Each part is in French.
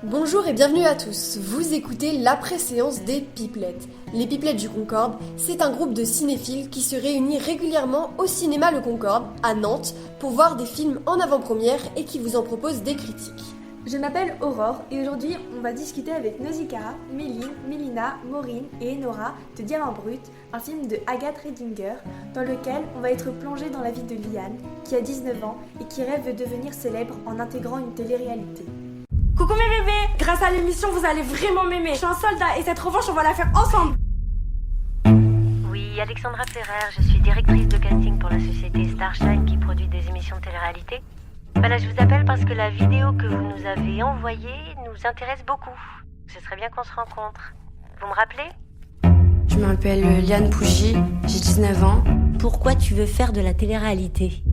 Bonjour et bienvenue à tous, vous écoutez la préséance des Pipelettes. Les Pipelettes du Concorde, c'est un groupe de cinéphiles qui se réunit régulièrement au cinéma Le Concorde, à Nantes, pour voir des films en avant-première et qui vous en propose des critiques. Je m'appelle Aurore et aujourd'hui on va discuter avec Nausicaa, Méline, Mélina, Maureen et Enora de Diamant Brut, un film de Agathe Redinger dans lequel on va être plongé dans la vie de Liane qui a 19 ans et qui rêve de devenir célèbre en intégrant une télé-réalité. Coucou mes bébés, grâce à l'émission vous allez vraiment m'aimer. Je suis un soldat et cette revanche on va la faire ensemble. Oui, Alexandra Ferrer, je suis directrice de casting pour la société Starshine qui produit des émissions de télé-réalité. Voilà, je vous appelle parce que la vidéo que vous nous avez envoyée nous intéresse beaucoup. Ce serait bien qu'on se rencontre. Vous me rappelez ? Je m'appelle Liane Pougy, j'ai 19 ans. Pourquoi tu veux faire de la télé-réalité ?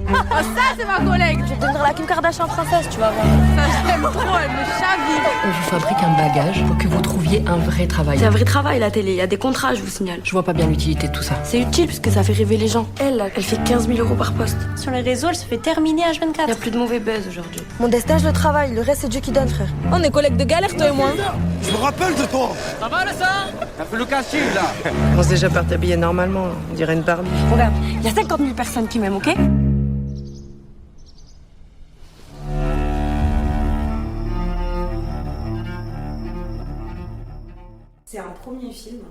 Oh ça c'est ma collègue. Je vais devenir la Kim Kardashian française, tu vas voir. Ça je t'aime trop, elle me chavire. On vous fabrique un bagage pour que vous trouviez un vrai travail. C'est un vrai travail la télé, il y a des contrats, je vous signale. Je vois pas bien l'utilité de tout ça. C'est utile parce que ça fait rêver les gens. Elle fait 15 000 euros par poste. Sur les réseaux, elle se fait terminer H24. Il y a plus de mauvais buzz aujourd'hui. Mon destin, je le travaille, le reste c'est Dieu qui donne, frère. On est collègues de galère toi et moi. Je me rappelle de toi. Ça va là ça ? T'as fait le casting là. On commence déjà par t'habiller normalement, on dirait une Barbie. Regarde, il y a 50 000 personnes qui m'aiment, ok ? C'est un premier film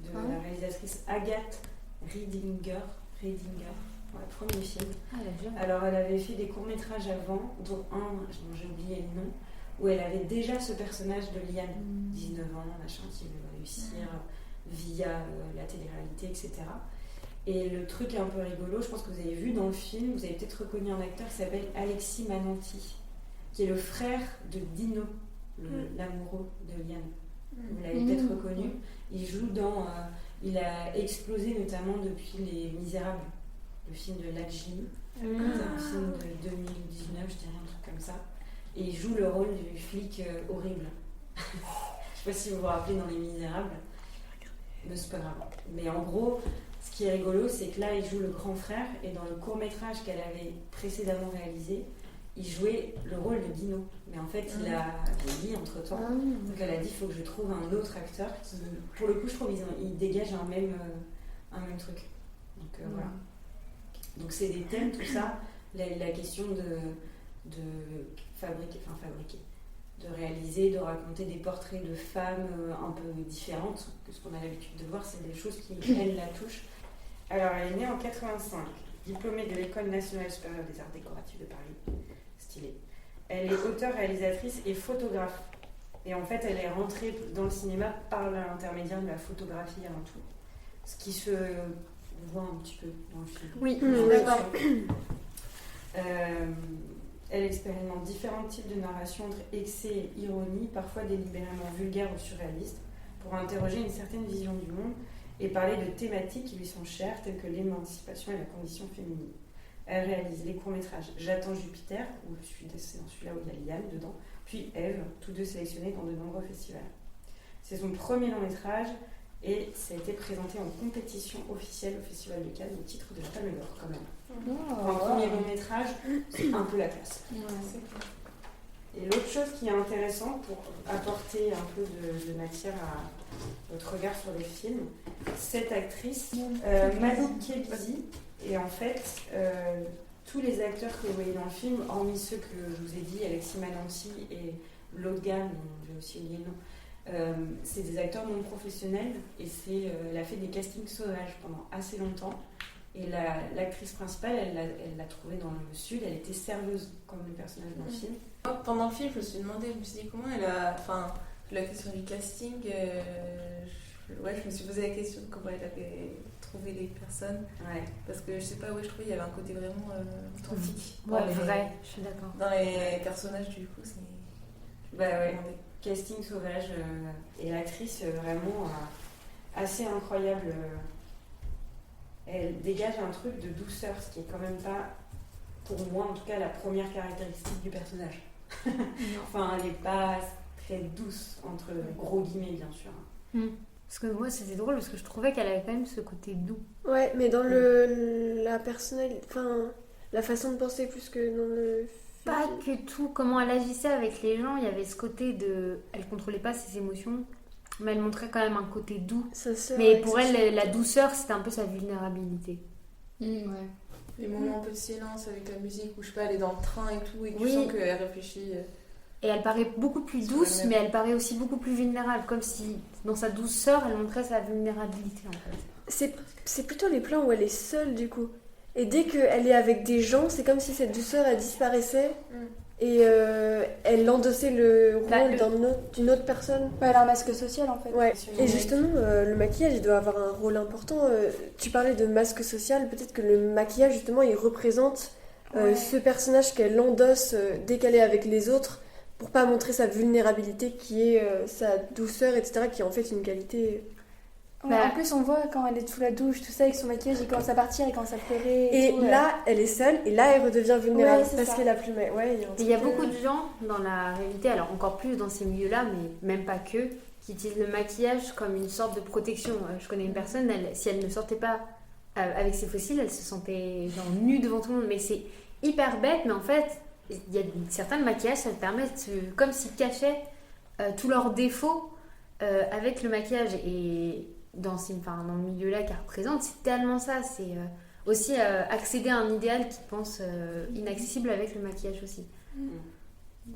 de la réalisatrice Agathe Redinger. Ouais, premier film. Alors elle avait fait des courts-métrages avant, dont un, dont j'ai oublié le nom, où elle avait déjà ce personnage de Liane, 19 ans, machin, qui veut réussir via la télé-réalité, etc. Et le truc un peu rigolo, je pense que vous avez vu dans le film, vous avez peut-être reconnu un acteur qui s'appelle Alexis Mananti, qui est le frère de Dino, l'amoureux de Liane. Vous l'avez peut-être reconnu. Il joue dans... il a explosé notamment depuis Les Misérables, le film de Lajli. C'est un film de 2019, je dirais un truc comme ça. Et il joue le rôle du flic horrible. Je sais pas si vous vous rappelez dans Les Misérables. Mais c'est pas grave. Mais en gros, ce qui est rigolo, c'est que là, il joue le grand frère. Et dans le court-métrage qu'elle avait précédemment réalisé, il jouait le rôle de Dino. Mais en fait, il a vieilli entre-temps. Donc elle a dit, il faut que je trouve un autre acteur qui, pour le coup, je trouve il dégage un même truc. Donc voilà. Donc c'est des thèmes, tout ça. La question de fabriquer, de réaliser, de raconter des portraits de femmes un peu différentes que ce qu'on a l'habitude de voir, c'est des choses qui, elle, la touchent. Alors, elle est née en 85, diplômée de l'École nationale supérieure des arts décoratifs de Paris. Stylée. Elle est auteure, réalisatrice et photographe. Et en fait, elle est rentrée dans le cinéma par l'intermédiaire de la photographie avant tout. Ce qui se voit un petit peu dans le film. Oui, d'accord. Elle expérimente différents types de narration entre excès et ironie, parfois délibérément vulgaire ou surréaliste, pour interroger une certaine vision du monde et parler de thématiques qui lui sont chères, telles que l'émancipation et la condition féminine. Elle réalise les courts-métrages J'attends Jupiter, c'est dans celui-là où il y a Liane dedans, puis Ève, tous deux sélectionnés dans de nombreux festivals. C'est son premier long-métrage et ça a été présenté en compétition officielle au Festival de Cannes au titre de la Palme d'Or quand même. Pour un premier long-métrage, c'est un peu la classe. Et l'autre chose qui est intéressante pour apporter un peu de matière à votre regard sur les films, cette actrice, Malouk Kebzi, et en fait, tous les acteurs que vous voyez dans le film, hormis ceux que je vous ai dit, Alexis Mananti et l'autre gars, dont j'ai aussi oublié le nom, c'est des acteurs non professionnels et elle a fait des castings sauvages pendant assez longtemps. Et l'actrice principale, elle l'a trouvée dans le sud, elle était serveuse comme le personnage dans le film. Pendant le film, je me suis dit comment elle a... Enfin, la question du casting, je me suis posé la question de comment elle avait trouvé les personnes. Ouais. Parce que je sais pas, je trouvais qu'il y avait un côté vraiment authentique. Ouais, vrai, je suis d'accord. Dans les personnages, du coup, c'est... Bah ouais, casting sauvage. Et l'actrice, vraiment assez incroyable. Elle dégage un truc de douceur, ce qui est quand même pas, pour moi en tout cas, la première caractéristique du personnage. Enfin, elle n'est pas très douce, entre gros guillemets, bien sûr. Parce que moi, c'était drôle parce que je trouvais qu'elle avait quand même ce côté doux. Ouais, mais dans la personnalité, enfin, la façon de penser plus que dans le Pas que tout, comment elle agissait avec les gens, il y avait ce côté de... Elle contrôlait pas ses émotions, mais elle montrait quand même un côté doux. Mais pour elle, la douceur, c'était un peu sa vulnérabilité. Ouais. Les moments un peu de silence avec la musique, où je sais pas, elle est dans le train et tout, et tu sens qu'elle réfléchit. Et elle paraît beaucoup plus douce, mais elle paraît aussi beaucoup plus vulnérable, comme si dans sa douceur, elle montrait sa vulnérabilité en fait. C'est plutôt les plans où elle est seule du coup. Et dès qu'elle est avec des gens, c'est comme si cette douceur elle disparaissait et elle endossait le rôle d'une autre personne. Ouais, elle a un masque social en fait. Ouais. Et justement, le maquillage il doit avoir un rôle important. Tu parlais de masque social, peut-être que le maquillage justement il représente ce personnage qu'elle endosse dès qu'elle est avec les autres pour pas montrer sa vulnérabilité qui est sa douceur, etc., qui est en fait une qualité. Ouais, en plus, on voit quand elle est sous la douche, tout ça, avec son maquillage, il commence à partir, il commence à pleurer. Et tout, là, elle est seule, et là, elle redevient vulnérable parce ça. qu'elle a plus. Il y a beaucoup de gens dans la réalité, alors encore plus dans ces milieux-là, mais même pas que, qui utilisent le maquillage comme une sorte de protection. Je connais une personne, si elle ne sortait pas avec ses fossiles, elle se sentait genre nue devant tout le monde. Mais c'est hyper bête, mais en fait, il y a certains maquillages, ça permet comme s'ils cachaient tous leurs défauts avec le maquillage. Et dans le milieu-là qu'elle représente, c'est tellement ça. C'est aussi accéder à un idéal qu'ils pensent inaccessible avec le maquillage aussi.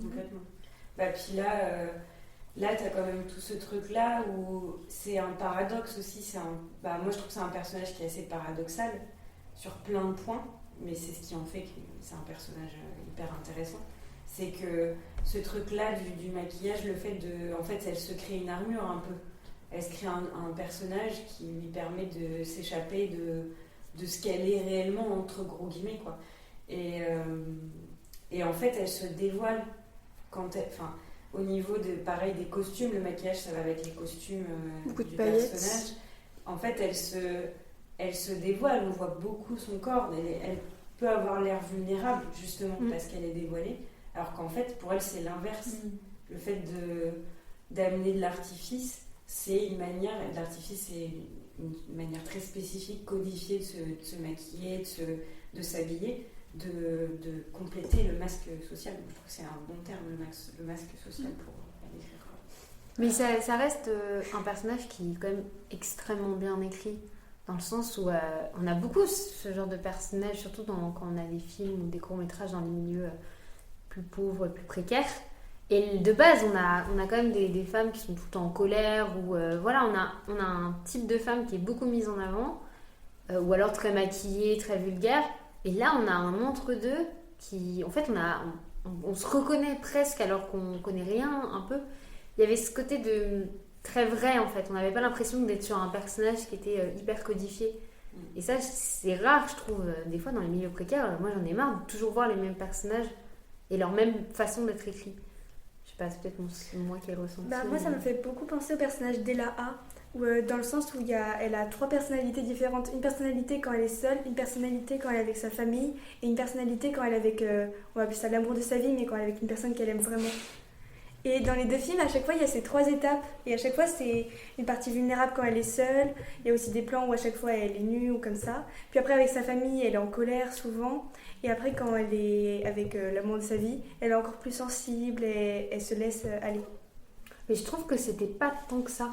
Complètement. Puis là tu as quand même tout ce truc-là où c'est un paradoxe aussi. Moi, je trouve que c'est un personnage qui est assez paradoxal sur plein de points, mais c'est ce qui en fait que c'est un personnage hyper intéressant. C'est que ce truc-là du maquillage, le fait en fait, elle se crée une armure un peu. Elle se crée un personnage qui lui permet de s'échapper de ce qu'elle est réellement, entre gros guillemets, quoi. Et en fait, elle se dévoile au niveau des costumes. Le maquillage, ça va avec les costumes du personnage. En fait, elle se dévoile, on voit beaucoup son corps. Elle peut avoir l'air vulnérable, justement, parce qu'elle est dévoilée. Alors qu'en fait, pour elle, c'est l'inverse. Le fait d'amener de l'artifice, c'est une manière très spécifique, codifiée de se maquiller, de s'habiller, de compléter le masque social. Je trouve que c'est un bon terme, le masque social pour l'écrire. Mais ça reste un personnage qui est quand même extrêmement bien écrit, dans le sens où on a beaucoup ce genre de personnage, surtout quand on a des films ou des courts-métrages dans les milieux plus pauvres, plus précaires. Et de base, on a quand même des femmes qui sont tout le temps en colère, ou on a un type de femme qui est beaucoup mise en avant, ou alors très maquillée, très vulgaire. Et là, on a un entre-deux qui, en fait, on se reconnaît presque alors qu'on connaît rien un peu. Il y avait ce côté de très vrai, en fait. On n'avait pas l'impression d'être sur un personnage qui était hyper codifié. Et ça, c'est rare, je trouve, des fois dans les milieux précaires. Moi, j'en ai marre de toujours voir les mêmes personnages et leur même façon d'être écrits. Je sais pas, c'est peut-être moi qui ai ressenti. Moi, ça me fait beaucoup penser au personnage d'Ella A, dans le sens où elle a 3 personnalités différentes. Une personnalité quand elle est seule, une personnalité quand elle est avec sa famille, et une personnalité quand elle est avec, on va appeler ça l'amour de sa vie, mais quand elle est avec une personne qu'elle aime vraiment. Et dans les 2 films, à chaque fois, il y a ces 3 étapes. Et à chaque fois, c'est une partie vulnérable quand elle est seule. Il y a aussi des plans où à chaque fois, elle est nue ou comme ça. Puis après, avec sa famille, elle est en colère souvent. Et après, quand elle est avec l'amour de sa vie, elle est encore plus sensible et elle se laisse aller. Mais je trouve que c'était pas tant que ça.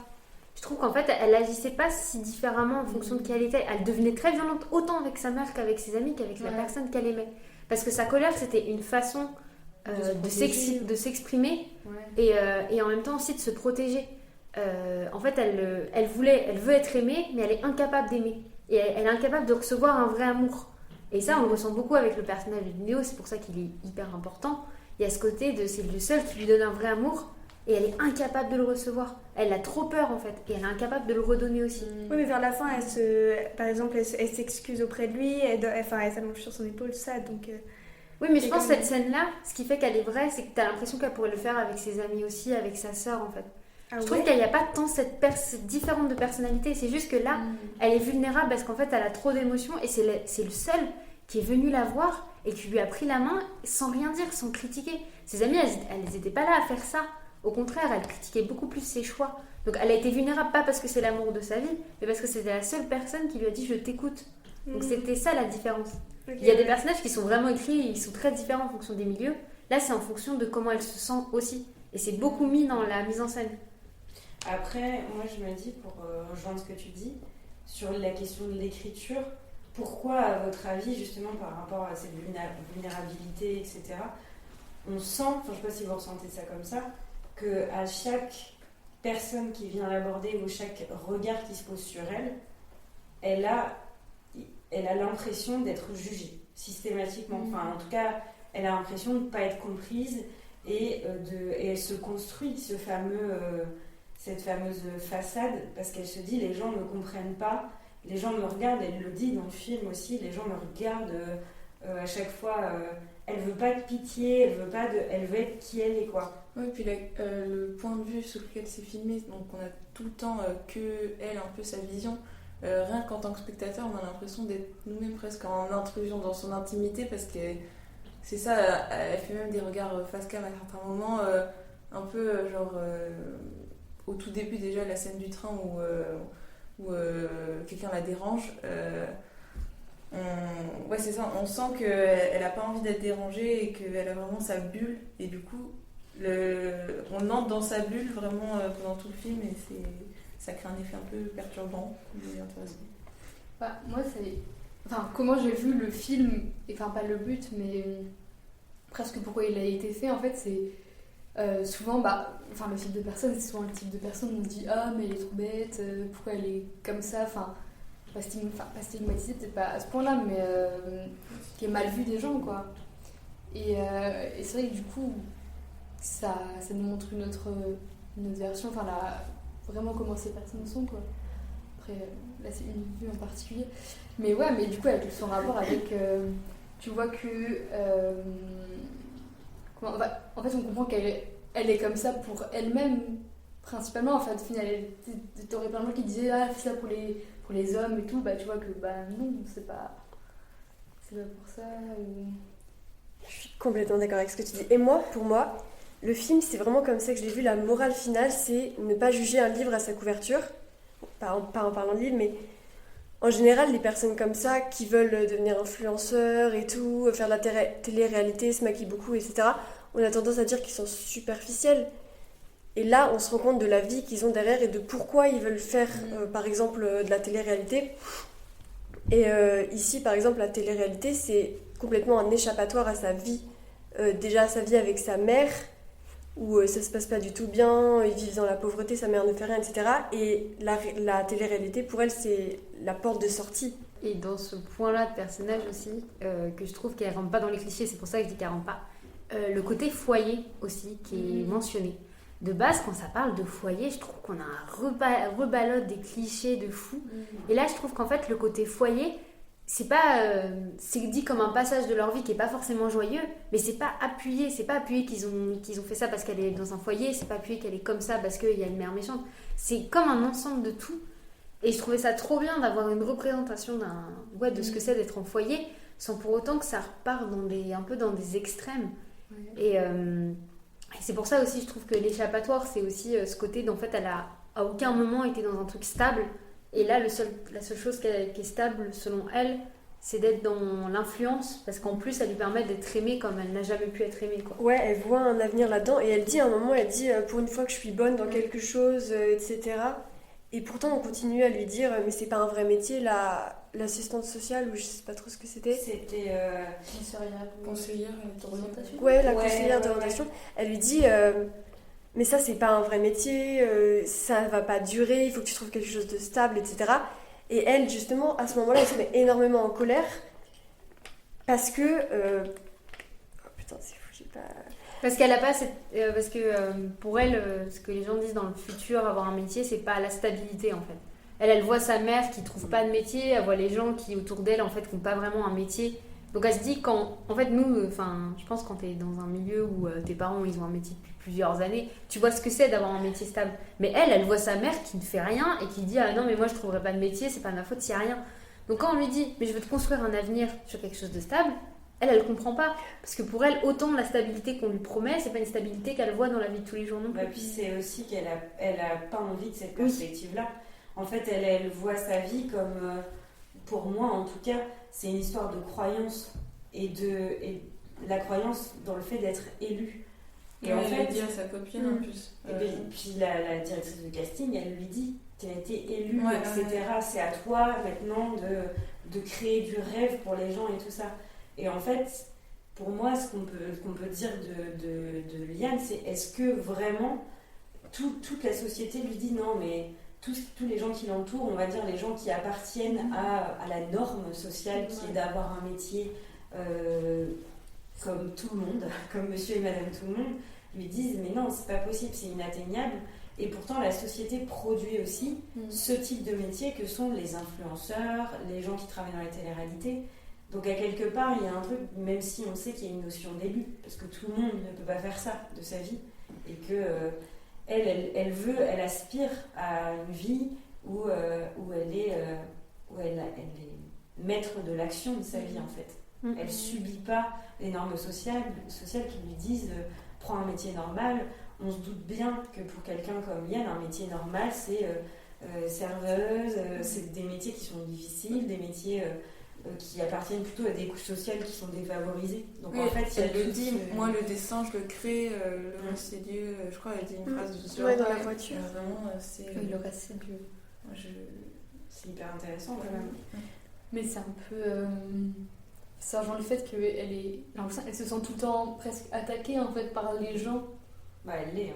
Je trouve qu'en fait, elle agissait pas si différemment en fonction de qui elle était. Elle devenait très violente autant avec sa mère qu'avec ses amis, qu'avec la personne qu'elle aimait. Parce que sa colère, c'était une façon de s'exprimer et en même temps aussi de se protéger. En fait, elle veut être aimée, mais elle est incapable d'aimer. Et elle est incapable de recevoir un vrai amour. Et ça, on le ressent beaucoup avec le personnage de Néo, c'est pour ça qu'il est hyper important. Il y a ce côté c'est le seul qui lui donne un vrai amour, et elle est incapable de le recevoir. Elle a trop peur, en fait, et elle est incapable de le redonner aussi. Oui, mais vers la fin, par exemple, elle s'excuse auprès de lui, elle s'allonge sur son épaule, ça, donc... Oui, mais je pense que cette scène-là, ce qui fait qu'elle est vraie, c'est que tu as l'impression qu'elle pourrait le faire avec ses amis aussi, avec sa sœur, en fait. Je trouve qu'il n'y a pas tant cette différente de personnalité, c'est juste que là, elle est vulnérable parce qu'en fait, elle a trop d'émotions et c'est le seul qui est venu la voir et qui lui a pris la main sans rien dire, sans critiquer. Ses amies, elles n'étaient pas là à faire ça. Au contraire, elle critiquait beaucoup plus ses choix. Donc elle a été vulnérable, pas parce que c'est l'amour de sa vie, mais parce que c'était la seule personne qui lui a dit « je t'écoute ». Donc c'était ça la différence. Il y a des personnages qui sont vraiment écrits, ils sont très différents en fonction des milieux. Là, c'est en fonction de comment elle se sent aussi. Et c'est beaucoup mis dans la mise en scène. Après, moi je me dis, pour rejoindre ce que tu dis, sur la question de l'écriture, pourquoi, à votre avis, justement par rapport à cette vulnérabilité, etc., on sent, enfin je ne sais pas si vous ressentez ça comme ça, qu'à chaque personne qui vient l'aborder ou chaque regard qui se pose sur elle, elle a l'impression d'être jugée systématiquement. Enfin, en tout cas, elle a l'impression de ne pas être comprise et elle se construit cette fameuse façade parce qu'elle se dit les gens ne me comprennent pas, les gens me regardent, elle le dit dans le film aussi, les gens me regardent à chaque fois. Elle veut pas de pitié, elle veut être qui elle est, quoi. Oui, puis le point de vue sur lequel c'est filmé, donc on a tout le temps que elle, un peu sa vision. Rien qu'en tant que spectateur, on a l'impression d'être nous-mêmes presque en intrusion dans son intimité parce que c'est ça, elle fait même des regards face cam à certains moments, un peu genre au tout début déjà la scène du train où quelqu'un la dérange. Ouais, c'est ça, on sent qu'elle n'a pas envie d'être dérangée et qu'elle a vraiment sa bulle et du coup on entre dans sa bulle vraiment pendant tout le film et ça crée un effet un peu perturbant mais intéressant. Bah, moi c'est... Enfin, comment j'ai vu le film, enfin pas le but mais presque pourquoi il a été fait en fait c'est souvent enfin le type de personne, c'est souvent le type de personne où on se dit ah mais elle est trop bête, pourquoi elle est comme ça, enfin pas stigmatisée peut-être pas à ce point là mais qui est mal vue des gens quoi. Et c'est vrai que du coup ça nous montre une autre version, enfin vraiment comment ces personnes sont quoi. Après là c'est une vue en particulier mais ouais, mais du coup avec son rapport avec tu vois que en fait on comprend qu'elle est comme ça pour elle-même principalement. En fait au final t'aurais plein de gens qui disaient ah c'est ça pour les hommes et tout, bah tu vois que non, c'est pas pour ça ou... Je suis complètement d'accord avec ce que tu dis. Et moi, pour moi, le film, c'est vraiment comme ça que je l'ai vu. La morale finale, c'est ne pas juger un livre à sa couverture. Pas en parlant de livre, mais en général, les personnes comme ça, qui veulent devenir influenceurs et tout, faire de la télé-réalité, se maquillent beaucoup, etc., on a tendance à dire qu'ils sont superficiels. Et là, on se rend compte de la vie qu'ils ont derrière et de pourquoi ils veulent faire, par exemple, de la télé-réalité. Et ici, par exemple, la télé-réalité, c'est complètement un échappatoire à sa vie. Déjà, sa vie avec sa mère, où ça se passe pas du tout bien, ils vivent dans la pauvreté, sa mère ne fait rien, etc. Et la télé-réalité, pour elle, c'est la porte de sortie. Et dans ce point-là de personnage aussi, que je trouve qu'elle rentre pas dans les clichés, c'est pour ça que je dis qu'elle rentre pas, le côté foyer aussi, qui est mentionné. De base, quand ça parle de foyer, je trouve qu'on a un rebalote des clichés de fou. Et là, je trouve qu'en fait, le côté foyer, c'est dit comme un passage de leur vie qui est pas forcément joyeux, mais c'est pas appuyé qu'ils ont fait ça parce qu'elle est dans un foyer, c'est pas appuyé qu'elle est comme ça parce qu'il y a une mère méchante. C'est comme un ensemble de tout. Et je trouvais ça trop bien d'avoir une représentation de ce que c'est d'être en foyer, sans pour autant que ça repart un peu dans des extrêmes. Ouais. Et c'est pour ça aussi, je trouve que l'échappatoire, c'est aussi ce côté d'en fait, elle a à aucun moment été dans un truc stable. Et là, la seule chose qui est stable, selon elle, c'est d'être dans l'influence, parce qu'en plus, ça lui permet d'être aimée comme elle n'a jamais pu être aimée, quoi. Ouais, elle voit un avenir là-dedans, et elle dit à un moment, pour une fois que je suis bonne dans quelque chose, etc. Et pourtant, on continue à lui dire, mais c'est pas un vrai métier, l'assistante sociale, ou je sais pas trop ce que c'était. C'était conseillère d'orientation. Ouais, la conseillère d'orientation. Elle lui dit, mais ça, c'est pas un vrai métier, ça va pas durer, il faut que tu trouves quelque chose de stable, etc. Et elle, justement, à ce moment-là, elle se met énormément en colère, parce que... Oh putain, c'est fou, j'ai pas... Parce qu'elle a pas parce que pour elle, ce que les gens disent dans le futur, avoir un métier, c'est pas la stabilité en fait. Elle voit sa mère qui trouve pas de métier, elle voit les gens qui autour d'elle en fait qui n'ont pas vraiment un métier. Donc elle se dit en fait nous, je pense quand t'es dans un milieu où tes parents ils ont un métier depuis plusieurs années, tu vois ce que c'est d'avoir un métier stable. Mais elle voit sa mère qui ne fait rien et qui dit ah non mais moi je trouverai pas de métier, c'est pas de ma faute s'il y a rien. Donc quand on lui dit mais je veux te construire un avenir sur quelque chose de stable, elle comprend pas. Parce que pour elle, autant la stabilité qu'on lui promet, c'est pas une stabilité qu'elle voit dans la vie de tous les jours non plus. Puis c'est aussi qu'elle a pas envie de cette perspective-là. En fait, elle voit sa vie pour moi en tout cas, c'est une histoire de croyance et la croyance dans le fait d'être élu. Et en fait, dire à sa copine en plus. Et puis la directrice de casting, elle lui dit, tu as été élue, etc. C'est à toi maintenant de créer du rêve pour les gens et tout ça. Et en fait, pour moi, ce qu'on peut dire de Liane, c'est est-ce que vraiment toute la société lui dit non, mais tous les gens qui l'entourent, on va dire les gens qui appartiennent à la norme sociale qui est d'avoir un métier comme tout le monde, comme monsieur et madame tout le monde, lui disent mais non, c'est pas possible, c'est inatteignable. Et pourtant, la société produit aussi ce type de métier que sont les influenceurs, les gens qui travaillent dans la télé-réalité. Donc, à quelque part, il y a un truc, même si on sait qu'il y a une notion d'élu, parce que tout le monde ne peut pas faire ça de sa vie, et que elle aspire à une vie où elle est maître de l'action de sa vie, en fait. Elle subit pas les normes sociales qui lui disent prends un métier normal. On se doute bien que pour quelqu'un comme Liane, un métier normal, c'est serveuse, c'est des métiers qui sont difficiles, des métiers qui appartiennent plutôt à des couches sociales qui sont défavorisées. Donc en fait, elle le dit, moi le dessin, je le crée, le reste c'est Dieu. Je crois qu'elle dit une phrase du genre. Ouais, dans la voiture. Vraiment, c'est. Oui, le reste c'est Dieu. C'est hyper intéressant quand même. Mais c'est un peu. Ça rejoint le fait qu'elle se sent tout le temps presque attaquée en fait par les gens. Bah elle l'est.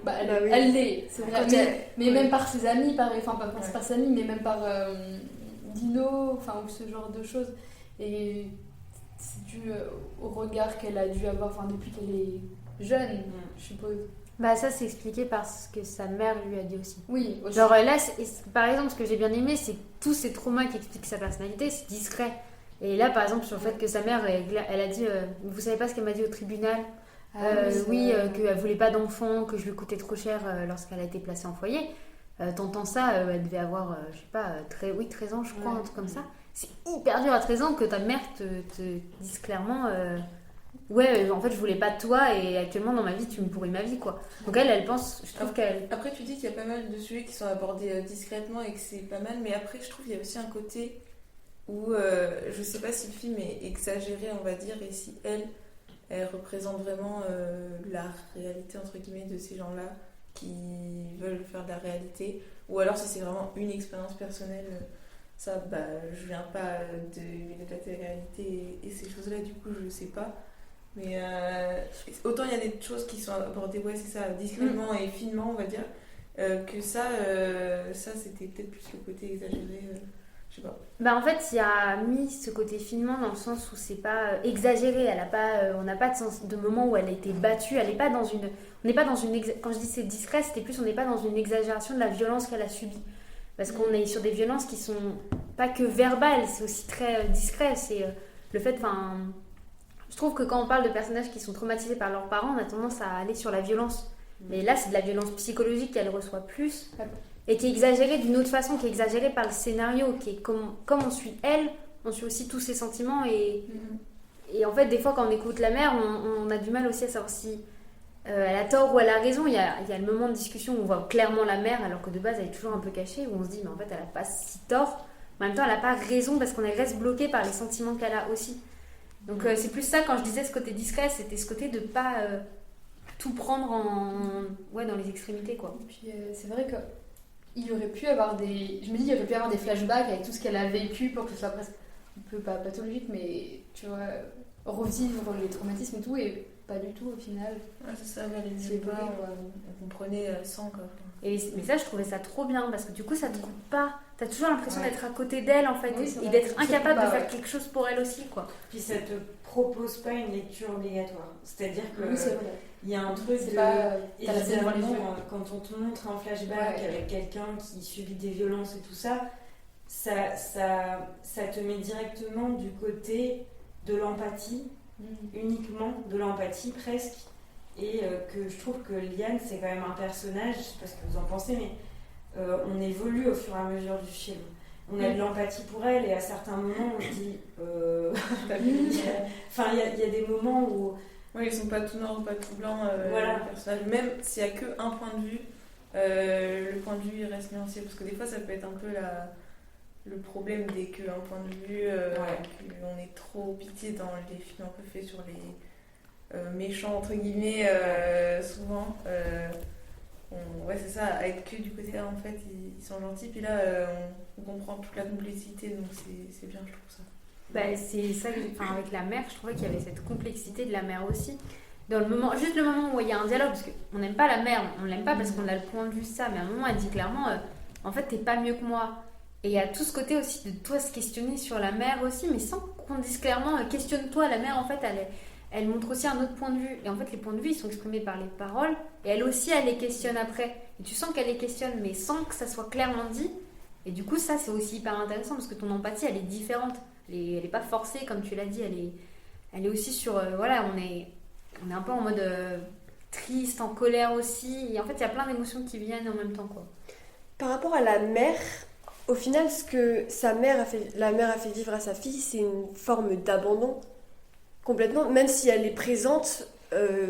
Elle l'est, c'est vrai. Mais même par ses amis, enfin pas par ses amis, mais même par Dino, enfin ou ce genre de choses. Et c'est dû au regard qu'elle a dû avoir depuis qu'elle est jeune, je suppose. Bah ça c'est expliqué par ce que sa mère lui a dit aussi. Oui, aussi. Genre là, par exemple, ce que j'ai bien aimé, c'est tous ces traumas qui expliquent sa personnalité, c'est discret. Et là, par exemple, sur le fait que sa mère, elle a dit vous savez pas ce qu'elle m'a dit au tribunal qu'elle voulait pas d'enfant, que je lui coûtais trop cher lorsqu'elle a été placée en foyer. T'entends ça, elle devait avoir, je sais pas, 13 ans, je crois, un truc comme ça. C'est hyper dur à 13 ans que ta mère te dise clairement en fait, je voulais pas de toi et actuellement dans ma vie, tu me pourris ma vie, quoi. Donc elle pense, je trouve qu'elle. Après, tu dis qu'il y a pas mal de sujets qui sont abordés discrètement et que c'est pas mal, mais après, je trouve qu'il y a aussi un côté où je sais pas si le film est exagéré, on va dire, et si elle représente vraiment la réalité entre guillemets de ces gens-là qui veulent faire de la réalité, ou alors si c'est vraiment une expérience personnelle. Ça, je viens pas de la télé-réalité et ces choses-là, du coup je sais pas, mais autant il y a des choses qui sont abordées, c'est ça, discrètement et finement, on va dire, que ça c'était peut-être plus le côté exagéré. Je sais pas. En fait, il y a mis ce côté finement dans le sens où c'est pas exagéré. On n'a pas de moment où elle a été battue. Elle est pas dans une. On n'est pas dans une. Quand je dis c'est discret, c'était plus on n'est pas dans une exagération de la violence qu'elle a subie. Parce qu'on est sur des violences qui sont pas que verbales, c'est aussi très discret. C'est le fait. Je trouve que quand on parle de personnages qui sont traumatisés par leurs parents, on a tendance à aller sur la violence. Mais là, c'est de la violence psychologique qu'elle reçoit plus. Et qui est exagérée d'une autre façon, qui est exagérée par le scénario, qui est comme on suit elle, on suit aussi tous ses sentiments. Et en fait, des fois, quand on écoute la mère, on a du mal aussi à savoir si elle a tort ou elle a raison. Il y a le moment de discussion où on voit clairement la mère, alors que de base, elle est toujours un peu cachée, où on se dit, mais en fait, elle n'a pas si tort. Mais en même temps, elle n'a pas raison parce qu'on reste bloqué par les sentiments qu'elle a aussi. Donc, c'est plus ça, quand je disais ce côté discret, c'était ce côté de pas tout prendre dans les extrémités, quoi. Et puis, c'est vrai que il aurait pu avoir des flashbacks avec tout ce qu'elle a vécu pour que ce soit presque un peu pas pathologique, mais tu vois, revivre les traumatismes et tout, et pas du tout au final. C'est ça, elle disait pas, on comprenait sans quoi. Mais ça, je trouvais ça trop bien parce que du coup, ça te coupe pas. T'as toujours l'impression d'être à côté d'elle en fait, et d'être incapable de faire quelque chose pour elle aussi, quoi. Puis ça te propose pas une lecture obligatoire. C'est-à-dire que il y a un truc évidemment, quand on te montre un flashback avec quelqu'un qui subit des violences et tout ça, ça te met directement du côté de l'empathie, uniquement de l'empathie presque, et que je trouve que Liane, c'est quand même un personnage, je sais pas ce que vous en pensez, mais on évolue au fur et à mesure du film. On a de l'empathie pour elle, et à certains moments on se dit enfin il y a des moments où ils sont pas tout noirs ou pas tout blancs, les personnages, même s'il y a qu'un point de vue, le point de vue il reste nuancé, parce que des fois ça peut être un peu le problème dès qu'un point de vue, qu'on est trop pitié dans les films un peu faits sur les méchants, entre guillemets, souvent. C'est ça, à être que du côté là, en fait, ils sont gentils, puis là, on comprend toute la complexité, donc c'est bien, je trouve ça. C'est ça que avec la mère, je trouvais qu'il y avait cette complexité de la mère aussi. Dans le moment où il y a un dialogue, parce qu'on n'aime pas la mère, on l'aime pas parce qu'on a le point de vue ça, mais à un moment elle dit clairement, en fait t'es pas mieux que moi. Et il y a tout ce côté aussi de toi se questionner sur la mère aussi, mais sans qu'on dise clairement, questionne-toi, la mère en fait elle montre aussi un autre point de vue. Et en fait les points de vue ils sont exprimés par les paroles, et elle aussi elle les questionne après. Et tu sens qu'elle les questionne, mais sans que ça soit clairement dit. Et du coup ça c'est aussi hyper intéressant, parce que ton empathie elle est différente. Elle est pas forcée comme tu l'as dit, elle est aussi sur, on est un peu en mode triste, en colère aussi. Et en fait, il y a plein d'émotions qui viennent en même temps, quoi. Par rapport à la mère, au final, ce que la mère a fait vivre à sa fille, c'est une forme d'abandon. Complètement. Même si elle est présente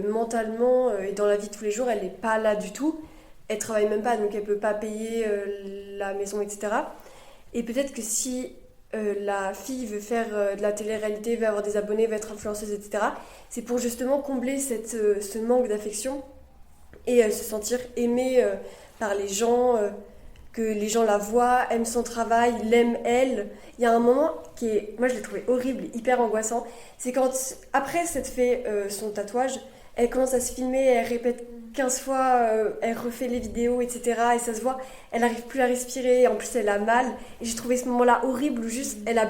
mentalement et dans la vie de tous les jours, elle n'est pas là du tout. Elle travaille même pas, donc elle peut pas payer la maison, etc. Et peut-être que si la fille veut faire de la télé-réalité, veut avoir des abonnés, veut être influenceuse, etc. C'est pour justement combler ce manque d'affection et se sentir aimée par les gens, que les gens la voient, aiment son travail, l'aiment elle. Il y a un moment moi je l'ai trouvé horrible, hyper angoissant, c'est quand, après s'être fait son tatouage, elle commence à se filmer, elle répète 15 fois, elle refait les vidéos, etc. Et ça se voit, elle n'arrive plus à respirer, en plus elle a mal. Et j'ai trouvé ce moment-là horrible où juste elle a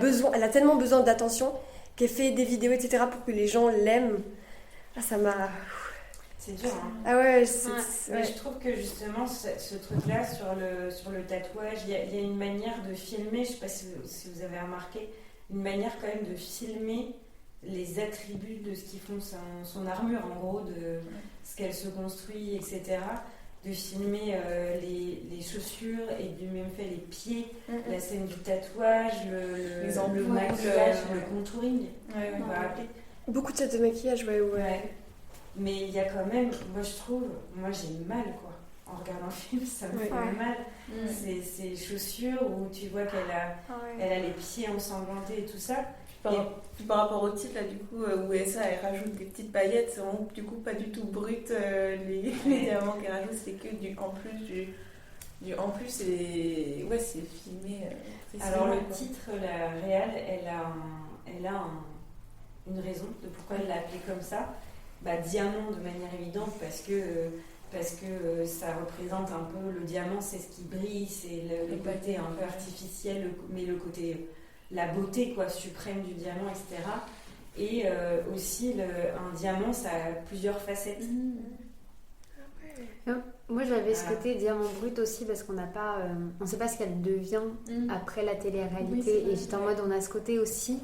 tellement besoin d'attention qu'elle fait des vidéos, etc. pour que les gens l'aiment. Ah, ça m'a... C'est dur, hein. Ah ouais, Mais je trouve que justement, ce truc-là, sur le tatouage, il y a une manière de filmer, je ne sais pas si vous avez remarqué, une manière quand même de filmer les attributs de ce qui font son armure, en gros, de ce qu'elle se construit, etc. De filmer les chaussures et du même fait les pieds, la scène du tatouage, le maquillage, le contouring, on va appeler. Beaucoup de sets de maquillage, ouais. Mais il y a quand même, moi j'ai mal, quoi. En regardant le film, ça me fait mal. Ces chaussures où tu vois qu'elle a les pieds ensanglantés et tout ça. Par rapport au titre, là, du coup, où Essa elle rajoute des petites paillettes, c'est vraiment du coup pas du tout brut les diamants qu'elle rajoute, c'est que en plus, c'est filmé. Alors le titre, la réal, elle a une raison de pourquoi elle l'a appelé comme ça. Diamant de manière évidente parce que ça représente un peu le diamant, c'est ce qui brille, c'est le côté un peu artificiel, mais le côté, la beauté quoi, suprême du diamant, etc. Et aussi un diamant, ça a plusieurs facettes. Moi j'avais ce côté diamant brut aussi parce qu'on n'a pas, on sait pas ce qu'elle devient après la télé-réalité, et j'étais en mode on a ce côté aussi.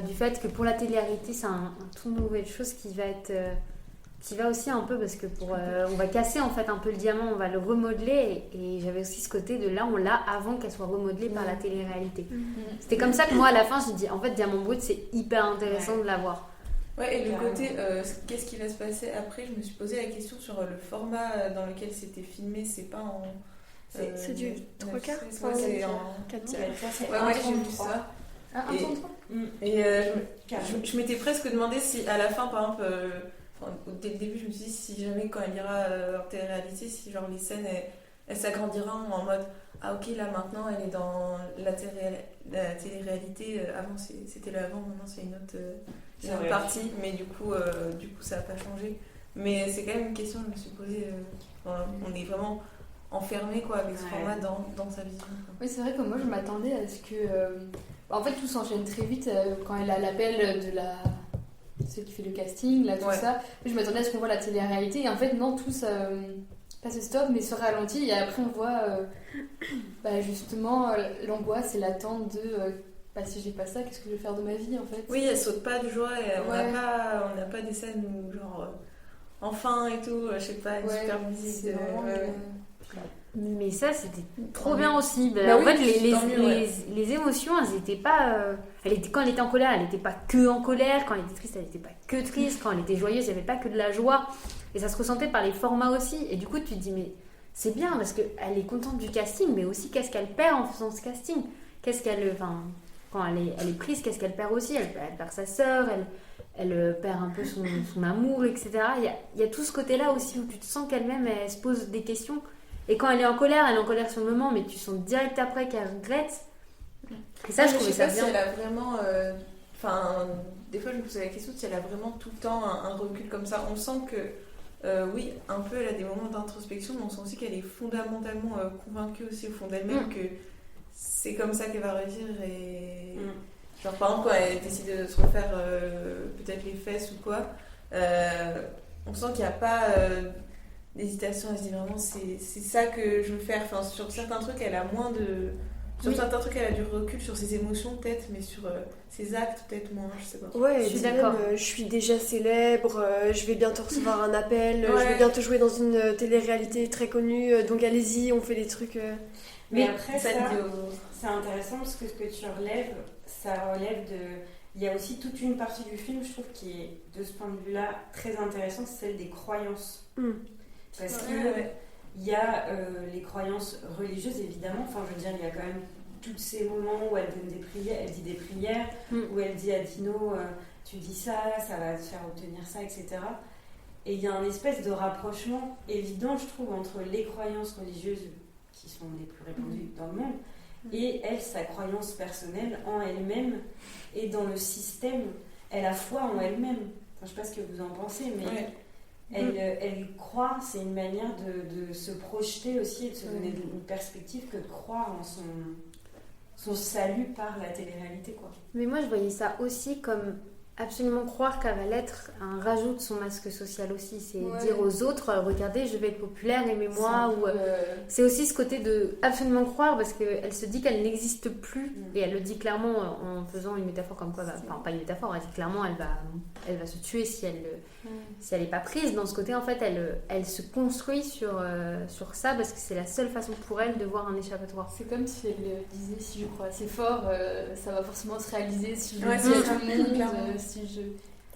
Du fait que pour la télé-réalité c'est un toute nouvelle chose qui va aussi un peu parce que on va casser en fait un peu le diamant, on va le remodeler, et j'avais aussi ce côté de là on l'a avant qu'elle soit remodelée par la télé-réalité. C'était comme ça que moi à la fin j'ai dit en fait diamant brut c'est hyper intéressant de l'avoir. Ouais, et le côté qu'est-ce qui va se passer après, je me suis posé la question sur le format dans lequel c'était filmé, c'est pas en... c'est du 3 quarts, c'est en 4 tiers. Ouais, j'ai vu ça. Et je m'étais presque demandé si à la fin, par exemple, dès le début, je me suis dit si jamais quand elle ira en télé-réalité, si genre les scènes elles s'agrandiront en mode ah ok là maintenant elle est dans la télé-réalité, avant c'était le avant, maintenant c'est une autre partie, mais du coup ça n'a pas changé. Mais c'est quand même une question que je me suis posée. On est vraiment enfermé quoi avec ce format dans sa vision. Oui, c'est vrai que moi je m'attendais à ce que en fait tout s'enchaîne très vite quand elle a l'appel de celle qui fait le casting là, tout ça. Je m'attendais à ce qu'on voit la télé-réalité, et en fait non, tout ça pas se stoppe mais se ralentit, et après on voit justement l'angoisse et l'attente de si j'ai pas ça, qu'est-ce que je vais faire de ma vie en fait. Oui, elle saute pas de joie, et on n'a pas des scènes où genre enfin et tout, je sais pas, une super musique de... Mais ça c'était trop bien aussi. En fait les émotions elles étaient pas quand elle était en colère elle était pas que en colère, quand elle était triste elle était pas que triste, quand elle était joyeuse il y avait pas que de la joie, et ça se ressentait par les formats aussi. Et du coup tu te dis mais c'est bien parce qu'elle est contente du casting, mais aussi qu'est-ce qu'elle perd en faisant ce casting. qu'est-ce qu'elle... Enfin, quand elle est prise, qu'est-ce qu'elle perd aussi? Elle perd sa sœur, elle perd un peu son amour, etc. Il y a tout ce côté-là aussi où tu te sens qu'elle-même, elle se pose des questions. Et quand elle est en colère sur le moment, mais tu sens direct après qu'elle regrette. Et ça, je trouvais ça bien. Si elle a vraiment... des fois, je me posais la question si elle a vraiment tout le temps un recul comme ça. On sent que, oui, un peu, elle a des moments d'introspection, mais on sent aussi qu'elle est fondamentalement convaincue aussi au fond d'elle-même que c'est comme ça qu'elle va réussir. Et... Genre, par exemple, quand elle décide de se refaire peut-être les fesses ou quoi, on sent qu'il n'y a pas d'hésitation. Elle se dit vraiment, c'est ça que je veux faire. Enfin, sur certains trucs, elle a moins de... Sur certains trucs, elle a du recul sur ses émotions, peut-être, mais sur ses actes, peut-être moins, je sais pas. Ouais, je suis d'accord. Je suis déjà célèbre, je vais bientôt recevoir un appel, je vais bientôt jouer dans une télé-réalité très connue, donc allez-y, on fait des trucs... Mais après, ça c'est intéressant parce que ce que tu relèves, ça relève de... Il y a aussi toute une partie du film, je trouve, qui est, de ce point de vue-là, très intéressante, c'est celle des croyances. Parce que... Il y a les croyances religieuses, évidemment. Enfin, je veux dire, il y a quand même tous ces moments où elle donne des prières, elle dit des prières, où elle dit à Dino, tu dis ça va te faire obtenir ça, etc. Et il y a un espèce de rapprochement évident, je trouve, entre les croyances religieuses qui sont les plus répandues dans le monde et elle, sa croyance personnelle en elle-même et dans le système. Elle a foi en elle-même. Enfin, je ne sais pas ce que vous en pensez, mais... Elle croit, c'est une manière de se projeter aussi et de se donner une perspective que de croire en son salut par la télé-réalité, quoi. Mais moi, je voyais ça aussi comme absolument croire qu'elle va l'être un rajout de son masque social aussi. C'est dire aux autres, regardez, je vais être populaire, aimez-moi. C'est aussi ce côté de absolument croire parce qu'elle se dit qu'elle n'existe plus. Et elle le dit clairement en faisant une métaphore comme quoi, enfin pas une métaphore, elle dit clairement elle va se tuer si elle n'est pas prise. Dans ce côté, en fait, elle se construit sur ça parce que c'est la seule façon pour elle de voir un échappatoire. C'est comme si elle disait, si je crois assez fort, ça va forcément se réaliser si je le dis à tout le monde.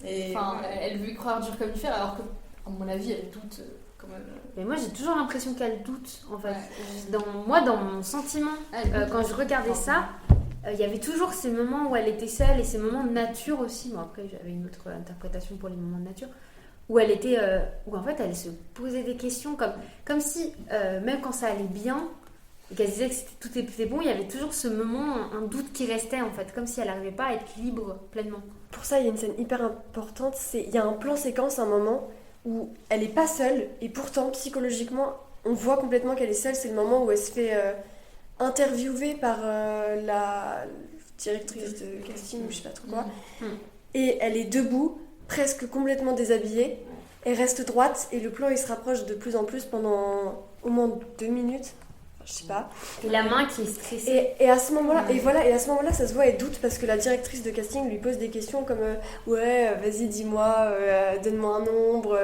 Elle veut y croire dur comme fer, alors que, à mon avis, elle doute quand même. Mais moi, j'ai toujours l'impression qu'elle doute, en fait. Dans mon sentiment, quand je regardais ça, il y avait toujours ces moments où elle était seule et ces moments de nature aussi. Bon, après, j'avais une autre interprétation pour les moments de nature. Où elle était, où en fait, elle se posait des questions comme si, même quand ça allait bien, et qu'elle disait que tout était bon, il y avait toujours ce moment, un doute qui restait en fait, comme si elle n'arrivait pas à être libre pleinement. Pour ça, il y a une scène hyper importante, il y a un plan séquence, un moment où elle n'est pas seule, et pourtant, psychologiquement, on voit complètement qu'elle est seule. C'est le moment où elle se fait interviewer par la directrice de casting, ou je sais pas trop quoi, et elle est debout, presque complètement déshabillée, elle reste droite, et le plan il se rapproche de plus en plus pendant au moins 2 minutes. Je sais pas. Et la main qui est stressée. Et à ce moment-là, et à ce moment-là, ça se voit, elle doute parce que la directrice de casting lui pose des questions comme vas-y, dis-moi, donne-moi un nombre,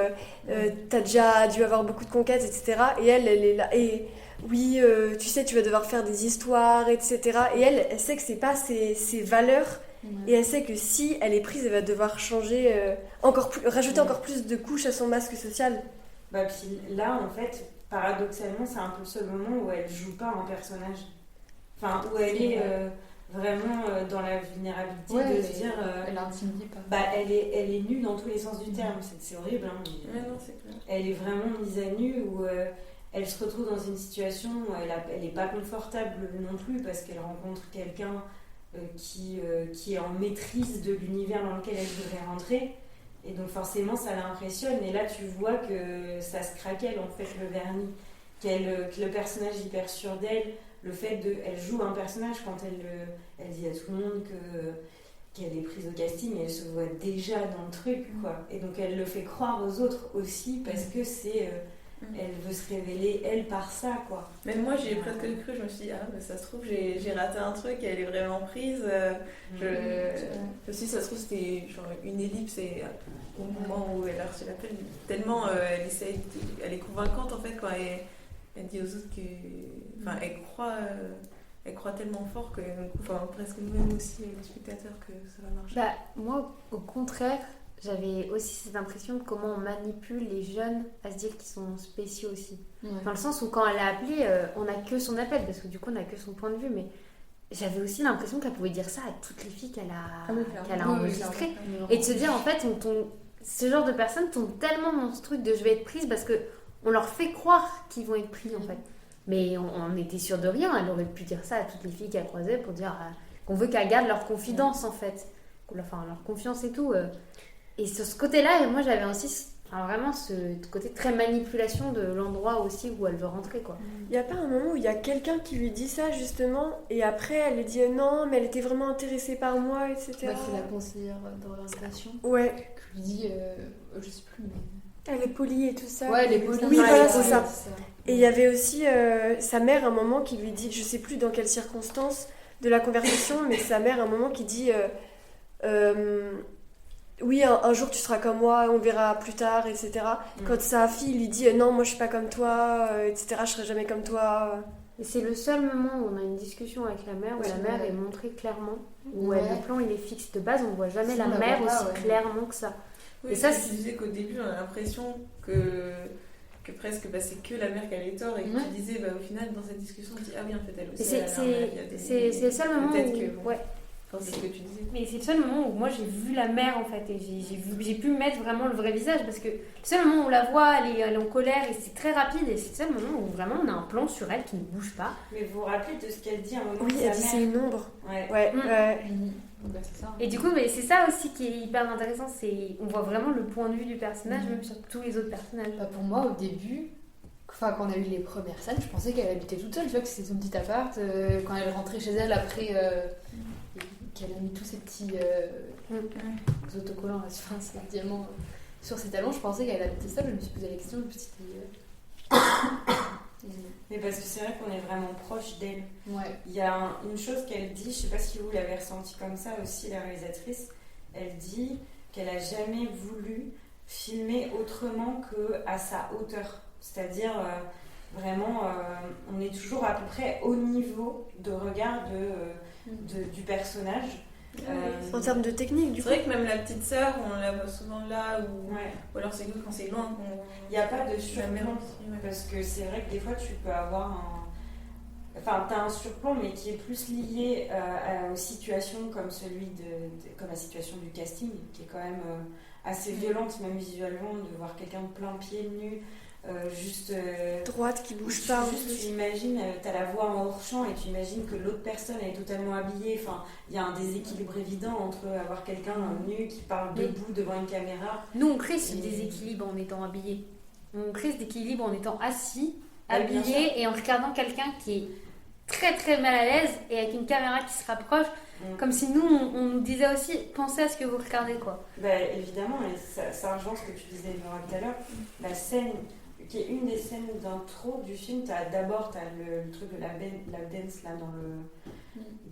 t'as déjà dû avoir beaucoup de conquêtes, etc. Et elle est là. Et oui, tu sais, tu vas devoir faire des histoires, etc. Et elle sait que c'est pas ses valeurs. Et elle sait que si elle est prise, elle va devoir changer rajouter encore plus de couches à son masque social. Bah, puis là, en fait, paradoxalement, c'est un peu le seul moment où elle joue pas un personnage. Enfin, où elle est vraiment dans la vulnérabilité de se dire. Elle n'intimide pas. Bah, elle est nue dans tous les sens du terme. C'est horrible, hein. Non, c'est clair. Elle est vraiment mise à nu où elle se retrouve dans une situation où elle n'est pas confortable non plus parce qu'elle rencontre quelqu'un qui est en maîtrise de l'univers dans lequel elle voudrait rentrer. Et donc forcément ça l'impressionne, et là tu vois que ça se craquelle en fait le vernis, que le personnage est hyper sûr d'elle, le fait elle joue un personnage quand elle dit à tout le monde qu'elle est prise au casting, et elle se voit déjà dans le truc quoi, et donc elle le fait croire aux autres aussi parce que c'est elle veut se révéler elle par ça quoi. Même moi j'ai presque cru, je me suis dit mais ça se trouve j'ai raté un truc et elle est vraiment prise. Si ça se trouve c'était genre une ellipse et au moment où elle a reçu l'appel, tellement elle est convaincante en fait quand elle dit aux autres que, enfin elle croit tellement fort que presque nous-mêmes aussi les spectateurs que ça va marcher. Bah moi au contraire. J'avais aussi cette impression de comment on manipule les jeunes à se dire qu'ils sont spéciaux aussi. Dans le sens où quand elle a appelé, on n'a que son appel, parce que du coup on n'a que son point de vue, mais j'avais aussi l'impression qu'elle pouvait dire ça à toutes les filles qu'elle a clairement. enregistrées. Oui, Et de se dire, en fait, ce genre de personnes tombent tellement dans ce truc de je vais être prise parce qu'on leur fait croire qu'ils vont être pris, en fait. Mais on était sûr de rien. Elle aurait pu dire ça à toutes les filles qu'elle croisait pour dire qu'on veut qu'elles gardent leur confidence, en fait. Enfin, leur confiance et tout. Et sur ce côté-là, moi, j'avais aussi vraiment ce côté très manipulation de l'endroit aussi où elle veut rentrer, quoi. Il n'y a pas un moment où il y a quelqu'un qui lui dit ça, justement, et après, elle lui dit non, mais elle était vraiment intéressée par moi, etc. Bah, c'est la conseillère d'orientation. Ouais. Qui lui dit, je sais plus, mais... Elle est polie et tout ça. Ouais, elle est polie. Oui, voilà, c'est ça. Et il y avait aussi sa mère, un moment, qui lui dit, je sais plus dans quelles circonstances de la conversation, mais sa mère, un moment, qui dit oui, un jour tu seras comme moi, on verra plus tard, etc. Quand sa fille lui dit non, moi je suis pas comme toi, etc., je serai jamais comme toi. Et c'est le seul moment où on a une discussion avec la mère, où la mère est montrée clairement, où le plan il est fixe. De base, on voit jamais la mère aussi clairement que ça. Oui, et ça, je disais qu'au début, on a l'impression que presque c'est que la mère qui a les torts, et que tu disais au final dans cette discussion, on dit ah oui, en fait elle aussi. C'est le seul moment où... Ouais. C'est ce que tu disais. Mais c'est le seul moment où moi j'ai vu la mère en fait, et j'ai pu mettre vraiment le vrai visage, parce que le seul moment où on la voit, elle est en colère et c'est très rapide, et c'est le seul moment où vraiment on a un plan sur elle qui ne bouge pas. Mais vous vous rappelez de ce qu'elle dit à un moment? Oui, elle dit c'est une ombre. Ouais. Bah, c'est ça. Et du coup, mais c'est ça aussi qui est hyper intéressant, c'est on voit vraiment le point de vue du personnage, même sur tous les autres personnages. Bah, pour moi, au début, quand on a eu les premières scènes, je pensais qu'elle habitait toute seule, tu vois, que c'était son petit appart. Quand elle rentrait chez elle après, qu'elle a mis tous ces petits autocollants, enfin, ces diamants sur ses talons, je pensais qu'elle habitait seule. Je me suis posé la question, je me suis dit... Mais parce que c'est vrai qu'on est vraiment proche d'elle. Ouais. Il y a une chose qu'elle dit, je sais pas si vous l'avez ressenti comme ça aussi, la réalisatrice, elle dit qu'elle a jamais voulu filmer autrement qu'à sa hauteur. C'est-à-dire, vraiment, on est toujours à peu près au niveau de regard du personnage. En termes de technique, du coup. C'est vrai que même la petite sœur, on la voit souvent là, ou alors c'est quand c'est loin qu'on... Il n'y a pas de surplomb, parce que c'est vrai que des fois tu peux avoir Enfin, t'as un surplomb, mais qui est plus lié aux situations comme comme la situation du casting, qui est quand même assez violente, même visuellement, de voir quelqu'un plein pied nu, juste droite qui bouge pas. Tu imagines, t'as la voix en hors-champ et tu imagines que l'autre personne est totalement habillée. Enfin, il y a un déséquilibre évident entre avoir quelqu'un nu qui parle debout devant une caméra. Nous, on crée ce déséquilibre en étant habillé. On crée ce déséquilibre en étant assis, habillé et en regardant quelqu'un qui est très très mal à l'aise et avec une caméra qui se rapproche. Comme si nous, on nous disait aussi, pensez à ce que vous regardez, quoi. Bah, évidemment, et ça rejoint ce que tu disais tout à l'heure. La scène, qui est une des scènes d'intro du film, d'abord t'as le truc de la dance là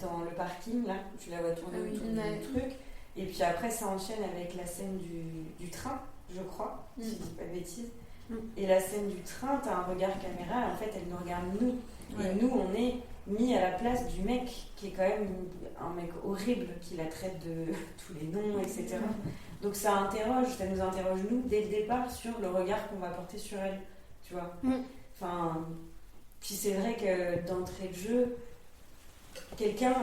dans le parking, là, où tu la vois tourner autour du truc. Et puis après, ça enchaîne avec la scène du train, je crois, si je dis pas de bêtises. Et la scène du train, t'as un regard caméra, en fait, elle nous regarde nous. Et nous, on est mis à la place du mec, qui est quand même un mec horrible, qui la traite de tous les noms, etc. Donc ça nous interroge nous, dès le départ, sur le regard qu'on va porter sur elle, tu vois. Enfin, puis c'est vrai que d'entrée de jeu, quelqu'un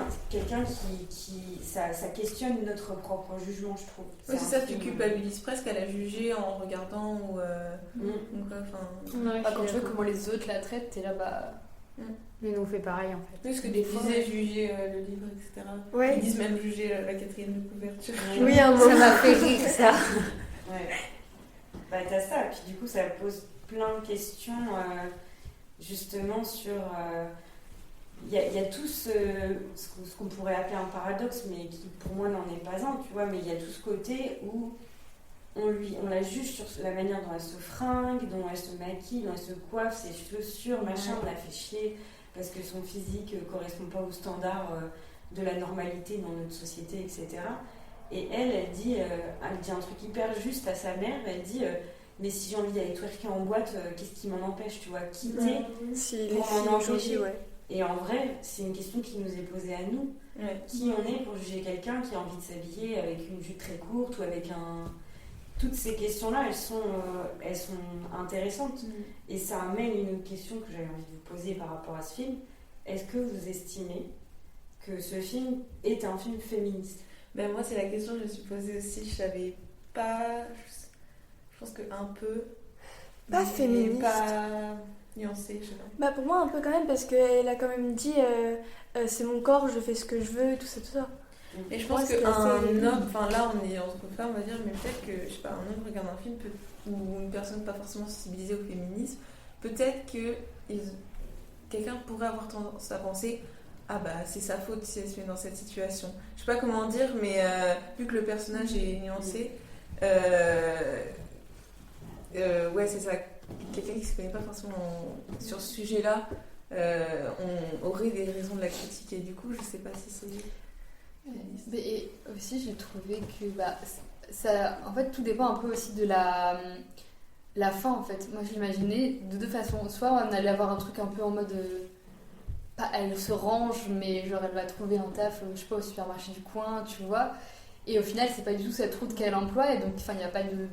qui ça questionne notre propre jugement, je trouve. Oui, c'est ça, tu culpabilises presque à la juger en regardant ou quand tu vois comment les autres la traitent, t'es là, bah... Mais nous on fait pareil en fait. Oui, parce que des fois, ils disaient juger le livre, etc. Ils disent même juger la quatrième couverture. Oui, ça m'a fait rire ça. Bah t'as ça, et puis du coup ça pose plein de questions justement sur... Il y a tout ce qu'on pourrait appeler un paradoxe, mais qui pour moi n'en est pas un, tu vois, mais il y a tout ce côté où on la juge sur la manière dont elle se fringue, dont elle se maquille, dont elle se coiffe, ses chaussures, machin, on la fait chier parce que son physique correspond pas aux standards de la normalité dans notre société, etc. Et elle dit un truc hyper juste à sa mère, elle dit mais si j'ai envie d'aller twerker en boîte, qu'est-ce qui m'en empêche, tu vois, quitter pour m'en empêcher. Et en vrai, c'est une question qui nous est posée à nous. Qui on est pour juger quelqu'un qui a envie de s'habiller avec une jupe très courte ou avec un... Toutes ces questions-là, elles sont intéressantes. Et ça amène une question que j'avais envie de vous poser par rapport à ce film. Est-ce que vous estimez que ce film est un film féministe. Ben moi, c'est la question que je me suis posée aussi. Je savais pas. Je pense qu'un peu. Pas féministe. Pas nuancé, je sais pas. Bah pour moi un peu quand même parce qu'elle a quand même dit c'est mon corps, je fais ce que je veux, tout ça. Et je pense qu'un homme, enfin là on est entre femmes on va dire, mais peut-être que, je sais pas, un homme regarde un film ou une personne pas forcément sensibilisée au féminisme, peut-être que quelqu'un pourrait avoir tendance à penser ah bah c'est sa faute si elle se met dans cette situation. Je sais pas comment dire, mais vu que le personnage est nuancé, ouais c'est ça, quelqu'un qui se connaît pas forcément sur ce sujet-là on aurait des raisons de la critiquer, du coup je sais pas si c'est... Et aussi j'ai trouvé que ça, en fait tout dépend un peu aussi de la fin en fait. Moi je l'imaginais de deux façons, soit on allait avoir un truc un peu en mode elle se range mais genre elle va trouver un taf je sais pas au supermarché du coin tu vois, et au final c'est pas du tout cette route qu'elle emploie et donc il n'y a pas de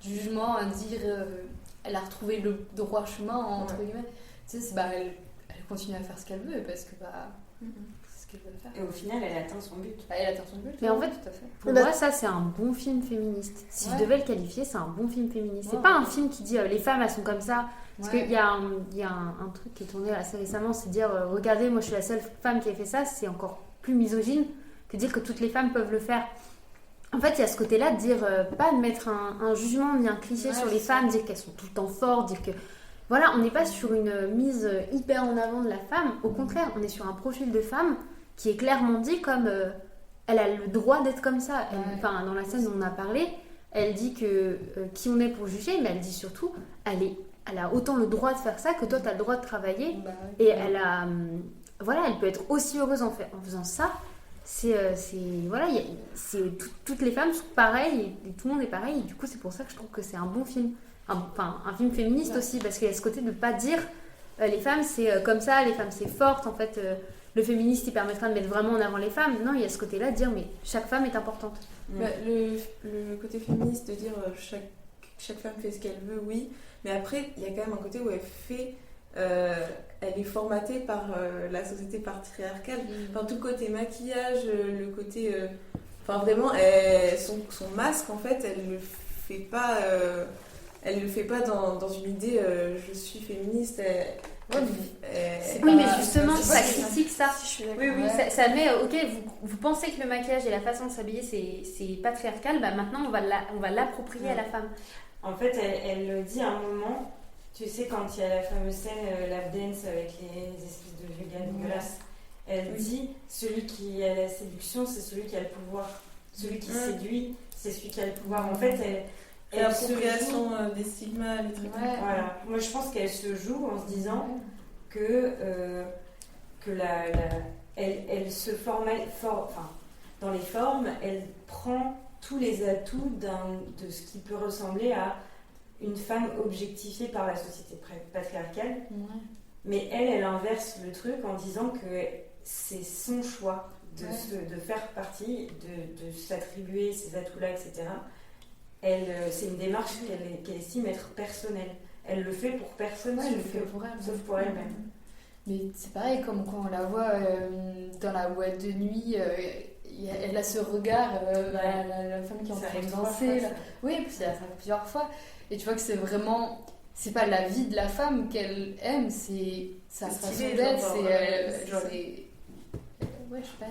jugement à dire elle a retrouvé le droit chemin entre guillemets, tu sais, elle continue à faire ce qu'elle veut parce que c'est ce qu'elle veut faire. Et au final elle atteint son but. Elle atteint son but. Mais en fait, tout à fait. Pour moi, ça c'est un bon film féministe. Si je devais le qualifier, c'est un bon film féministe. C'est pas un film qui dit les femmes elles sont comme ça. Parce qu'il y a un truc qui est tourné assez récemment, c'est dire regardez, moi je suis la seule femme qui a fait ça. C'est encore plus misogyne que dire que toutes les femmes peuvent le faire. En fait, il y a ce côté-là de dire pas de mettre un jugement ni un cliché sur les femmes, dire qu'elles sont tout le temps fortes, dire que voilà, on n'est pas sur une mise hyper en avant de la femme. Au contraire, on est sur un profil de femme qui est clairement dit comme elle a le droit d'être comme ça. Enfin, dans la scène dont on a parlé, elle dit que qui on est pour juger, mais elle dit surtout elle a autant le droit de faire ça que toi tu as le droit de travailler. Et elle a elle peut être aussi heureuse en faisant ça. Toutes les femmes sont pareilles et tout le monde est pareil. Et du coup, c'est pour ça que je trouve que c'est un bon film. Un film féministe aussi, parce qu'il y a ce côté de pas dire les femmes c'est comme ça, les femmes c'est forte, en fait le féministe il permettra de mettre vraiment en avant les femmes. Non, il y a ce côté là de dire mais chaque femme est importante. Le côté féministe de dire chaque femme fait ce qu'elle veut, oui, mais après il y a quand même un côté où elle est formatée par la société patriarcale, enfin tout le côté maquillage, le côté enfin vraiment son masque en fait elle le fait pas dans une idée je suis féministe. Oui, mais justement, ça critique ça. Oui, ça met ok, vous pensez que le maquillage et la façon de s'habiller c'est patriarcal, maintenant on va l'approprier à la femme. En fait, elle le dit à un moment, tu sais, quand il y a la fameuse scène lap dance avec les espèces de vegan dégueulasses, elle dit celui qui a la séduction, c'est celui qui a le pouvoir. Celui qui séduit, c'est celui qui a le pouvoir. En fait, l'appropriation des stigmas, les trucs. Voilà. Moi, je pense qu'elle se joue en se disant que elle se forme, dans les formes, elle prend tous les atouts de ce qui peut ressembler à une femme objectifiée par la société patriarcale. Mais elle inverse le truc en disant que c'est son choix de faire partie, de s'attribuer ces atouts-là, etc. C'est une démarche qu'elle estime être personnelle. Elle le fait pour personne, sauf pour elle-même. Mais c'est pareil, comme quand on la voit dans la boîte de nuit, elle a ce regard, la femme qui est en train de danser. Oui, parce qu'il y a ça plusieurs fois. Et tu vois que c'est vraiment... C'est pas la vie de la femme qu'elle aime, c'est sa façon d'être, c'est genre les... Ouais, je sais pas,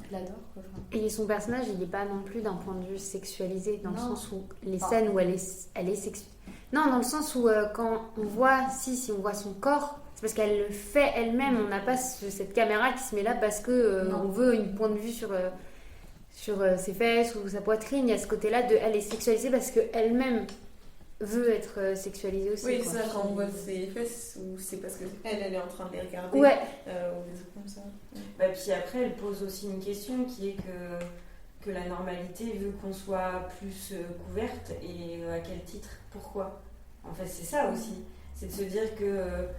je l'adore quoi. Et son personnage, il n'est pas non plus d'un point de vue sexualisé, dans le sens où les scènes où elle est sexualisée. Non, dans le sens où quand on voit, si on voit son corps, c'est parce qu'elle le fait elle-même. On n'a pas cette caméra qui se met là parce que on veut une point de vue sur ses fesses ou sa poitrine. Il y a ce côté-là de elle est sexualisée parce qu'elle-même veut être sexualisée aussi. Oui, quoi. C'est ça, quand on voit ses fesses, ou c'est parce qu'elle est en train de les regarder. Ouais. Ou des trucs comme ça. Puis après, elle pose aussi une question qui est que la normalité veut qu'on soit plus couverte, et à quel titre, pourquoi. En fait, c'est ça aussi. C'est de se dire que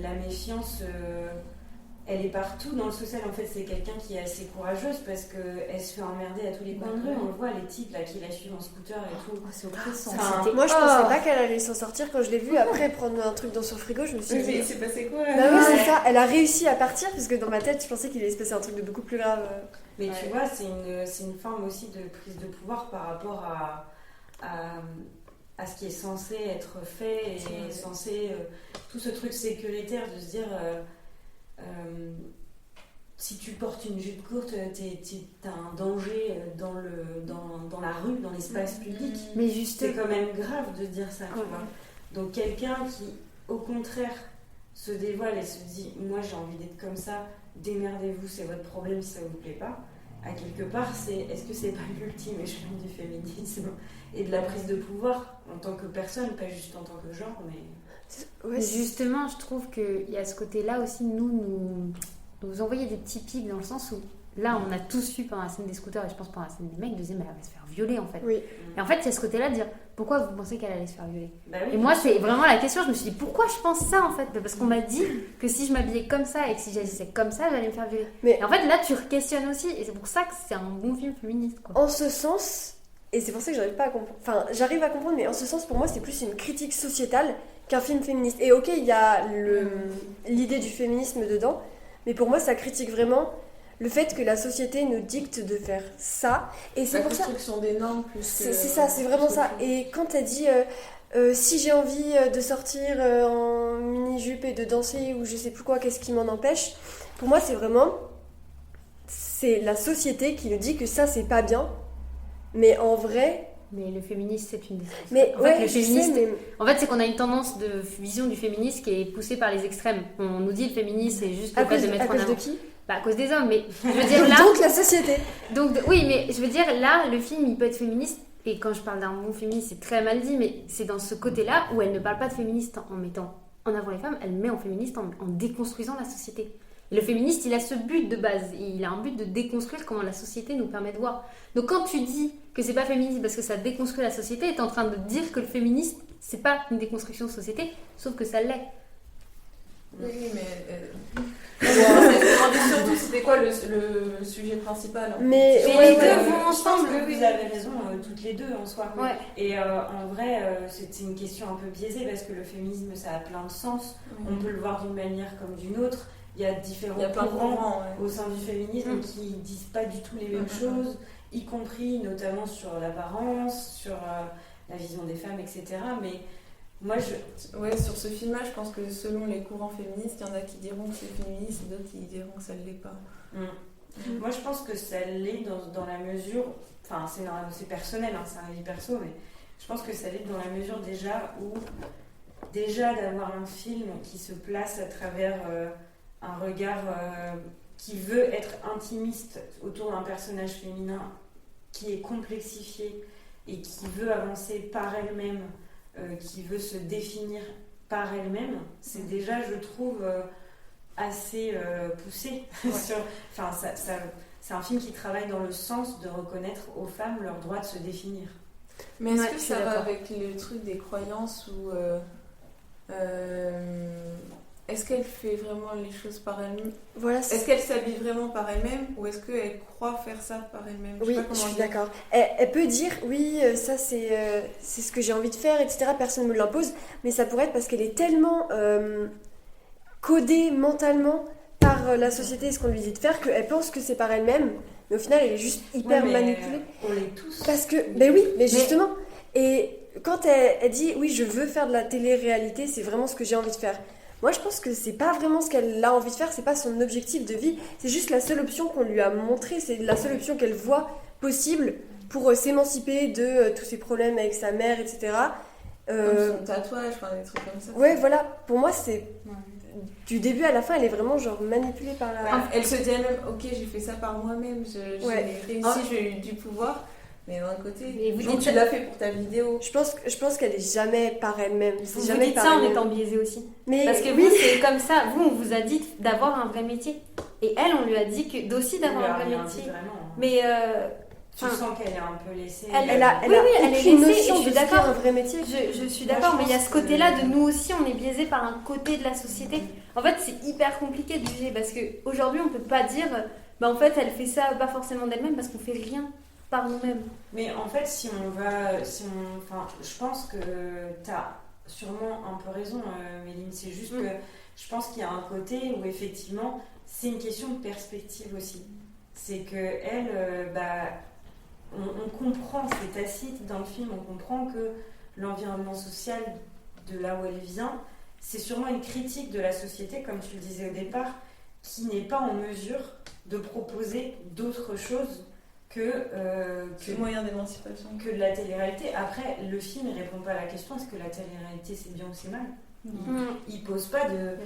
la méfiance, elle est partout dans le social. En fait, c'est quelqu'un qui est assez courageuse parce qu'elle se fait emmerder à tous les coins de rue. On le voit, les types là, qui la suivent en scooter et tout. C'est oppressant. Moi, je pensais pas qu'elle allait s'en sortir quand je l'ai vue. Après, prendre un truc dans son frigo, je me suis dit. Mais il s'est passé quoi Bah oui, c'est ça. Elle a réussi à partir parce que dans ma tête, je pensais qu'il allait se passer un truc de beaucoup plus grave. Mais tu vois, c'est une forme aussi de prise de pouvoir par rapport à ce qui est censé être fait et censé tout ce truc sécuritaire de se dire si tu portes une jupe courte, t'as un danger dans la rue, dans l'espace public. Mais juste, c'est quand même grave de dire ça, tu vois. Donc quelqu'un qui, au contraire, se dévoile et se dit moi j'ai envie d'être comme ça, démerdez-vous, c'est votre problème si ça vous plaît pas. À quelque part, est-ce que c'est pas l'ultime échelon du féminisme et de la prise de pouvoir en tant que personne, pas juste en tant que genre, mais... Ouais, justement, je trouve qu'il y a ce côté-là aussi, nous envoyer des petits pics dans le sens où, là, on a tous vu pendant la scène des scooters, et je pense pendant la scène des mecs, de dire, mais elle va se faire violer, en fait. Oui. Et en fait, il y a ce côté-là de dire, pourquoi vous pensez qu'elle allait se faire violer ? Bah oui, et moi, c'est vraiment la question, je me suis dit, pourquoi je pense ça, en fait ? Parce qu'on m'a dit que si je m'habillais comme ça et que si j'agissais comme ça, j'allais me faire violer. Mais et en fait, là, tu questionnes aussi, et c'est pour ça que c'est un bon film féministe, quoi. En ce sens, et c'est pour ça que j'arrive pas à comprendre, enfin, j'arrive à comprendre, mais en ce sens, pour moi, c'est plus une critique sociétale qu'un film féministe. Et ok, il y a l'idée du féminisme dedans, mais pour moi, ça critique vraiment le fait que la société nous dicte de faire ça. Et c'est pour ça. La construction des normes plus. C'est ça, c'est vraiment ça. Et quand elle dit si j'ai envie de sortir en mini-jupe et de danser ou je sais plus quoi, qu'est-ce qui m'en empêche ? Pour moi, c'est vraiment. C'est la société qui nous dit que ça, c'est pas bien. Mais en vrai. Mais le féminisme, c'est une décision. Mais en ouais, fait, le féministe, mais... en fait, c'est qu'on a une tendance de vision du féminisme qui est poussée par les extrêmes. On nous dit le féminisme, c'est juste le fait de mettre en avant. À cause de qui ? Bah, à cause des hommes, mais je veux dire là. Donc la société. Donc oui, mais je veux dire là, le film, il peut être féministe. Et quand je parle d'un bon féministe, c'est très mal dit, mais c'est dans ce côté-là où elle ne parle pas de féministe en mettant en avant les femmes, elle met en féministe en déconstruisant la société. Et le féministe, il a ce but de base. Il a un but de déconstruire comment la société nous permet de voir. Donc quand tu dis que c'est pas féministe parce que ça déconstruit la société, t'es en train de dire que le féminisme, c'est pas une déconstruction de société, sauf que ça l'est. Oui, mais... je me demandais surtout c'était quoi le sujet principal. Mais les deux vont ensemble. Vous avez raison, toutes les deux en soi. Ouais. Et en vrai, c'est une question un peu biaisée parce que le féminisme, ça a plein de sens. On peut le voir d'une manière comme d'une autre. Il y a différents courants au sein du féminisme qui disent pas du tout les mêmes choses, y compris notamment sur l'apparence, sur la vision des femmes, etc. Mais moi, ouais, sur ce film-là, je pense que selon les courants féministes, il y en a qui diront que c'est féministe et d'autres qui diront que ça ne l'est pas. Moi, je pense que ça l'est dans la mesure... Enfin, c'est personnel, hein, c'est un avis perso, mais je pense que ça l'est dans la mesure déjà où... Déjà, d'avoir un film qui se place à travers... un regard qui veut être intimiste autour d'un personnage féminin qui est complexifié et qui veut avancer par elle-même, qui veut se définir par elle-même, c'est déjà, je trouve, assez poussé. C'est un film qui travaille dans le sens de reconnaître aux femmes leur droit de se définir. Mais est-ce que ça va avec le truc des croyances ou... Est-ce qu'elle fait vraiment les choses par elle-même ? Est-ce qu'elle s'habille vraiment par elle-même ou est-ce qu'elle croit faire ça par elle-même ? Oui, je suis d'accord. Elle peut dire, oui, ça c'est ce que j'ai envie de faire, etc. Personne ne me l'impose. Mais ça pourrait être parce qu'elle est tellement codée mentalement par la société et ce qu'on lui dit de faire qu'elle pense que c'est par elle-même. Mais au final, elle est juste hyper manipulée. On l'est tous. Parce que, ben oui, mais justement. Et quand elle dit, oui, je veux faire de la télé-réalité, c'est vraiment ce que j'ai envie de faire. Moi, je pense que c'est pas vraiment ce qu'elle a envie de faire, c'est pas son objectif de vie, c'est juste la seule option qu'on lui a montrée, c'est la seule option qu'elle voit possible pour s'émanciper de tous ses problèmes avec sa mère, etc. Comme son tatouage, des trucs comme ça. Ouais, voilà, pour moi, c'est... Du début à la fin, elle est vraiment genre manipulée par la... Elle se dit elle-même, ok, j'ai fait ça par moi-même, j'ai réussi, j'ai eu du pouvoir. Mais d'un côté, tu l'as fait pour ta vidéo. Je pense qu'elle est jamais par elle-même. Vous dites ça en étant biaisée aussi. Mais parce que vous, c'est comme ça. Vous, on vous a dit d'avoir un vrai métier. Et elle, on lui a dit aussi d'avoir un vrai métier. Mais Tu sens qu'elle est un peu laissée. Elle a elle est aucune laissée, notion et je suis de ce qu'est d'accord. un vrai métier. Je suis Moi, d'accord, je mais il y a pense ce que- côté-là de nous aussi, on est biaisé par un côté de la société. En fait, c'est hyper compliqué de juger parce qu'aujourd'hui, on peut pas dire, en fait, elle fait ça pas forcément d'elle-même parce qu'on fait rien par nous-mêmes. Mais en fait, je pense que t'as sûrement un peu raison, Méline. C'est juste que je pense qu'il y a un côté où effectivement, c'est une question de perspective aussi. C'est que elle, on comprend, c'est tacite dans le film, on comprend que l'environnement social de là où elle vient, c'est sûrement une critique de la société, comme tu le disais au départ, qui n'est pas en mesure de proposer d'autres choses que moyen d'émancipation. Que de la télé-réalité. Après, le film ne répond pas à la question est-ce que la télé-réalité c'est bien ou c'est mal. Il pose pas de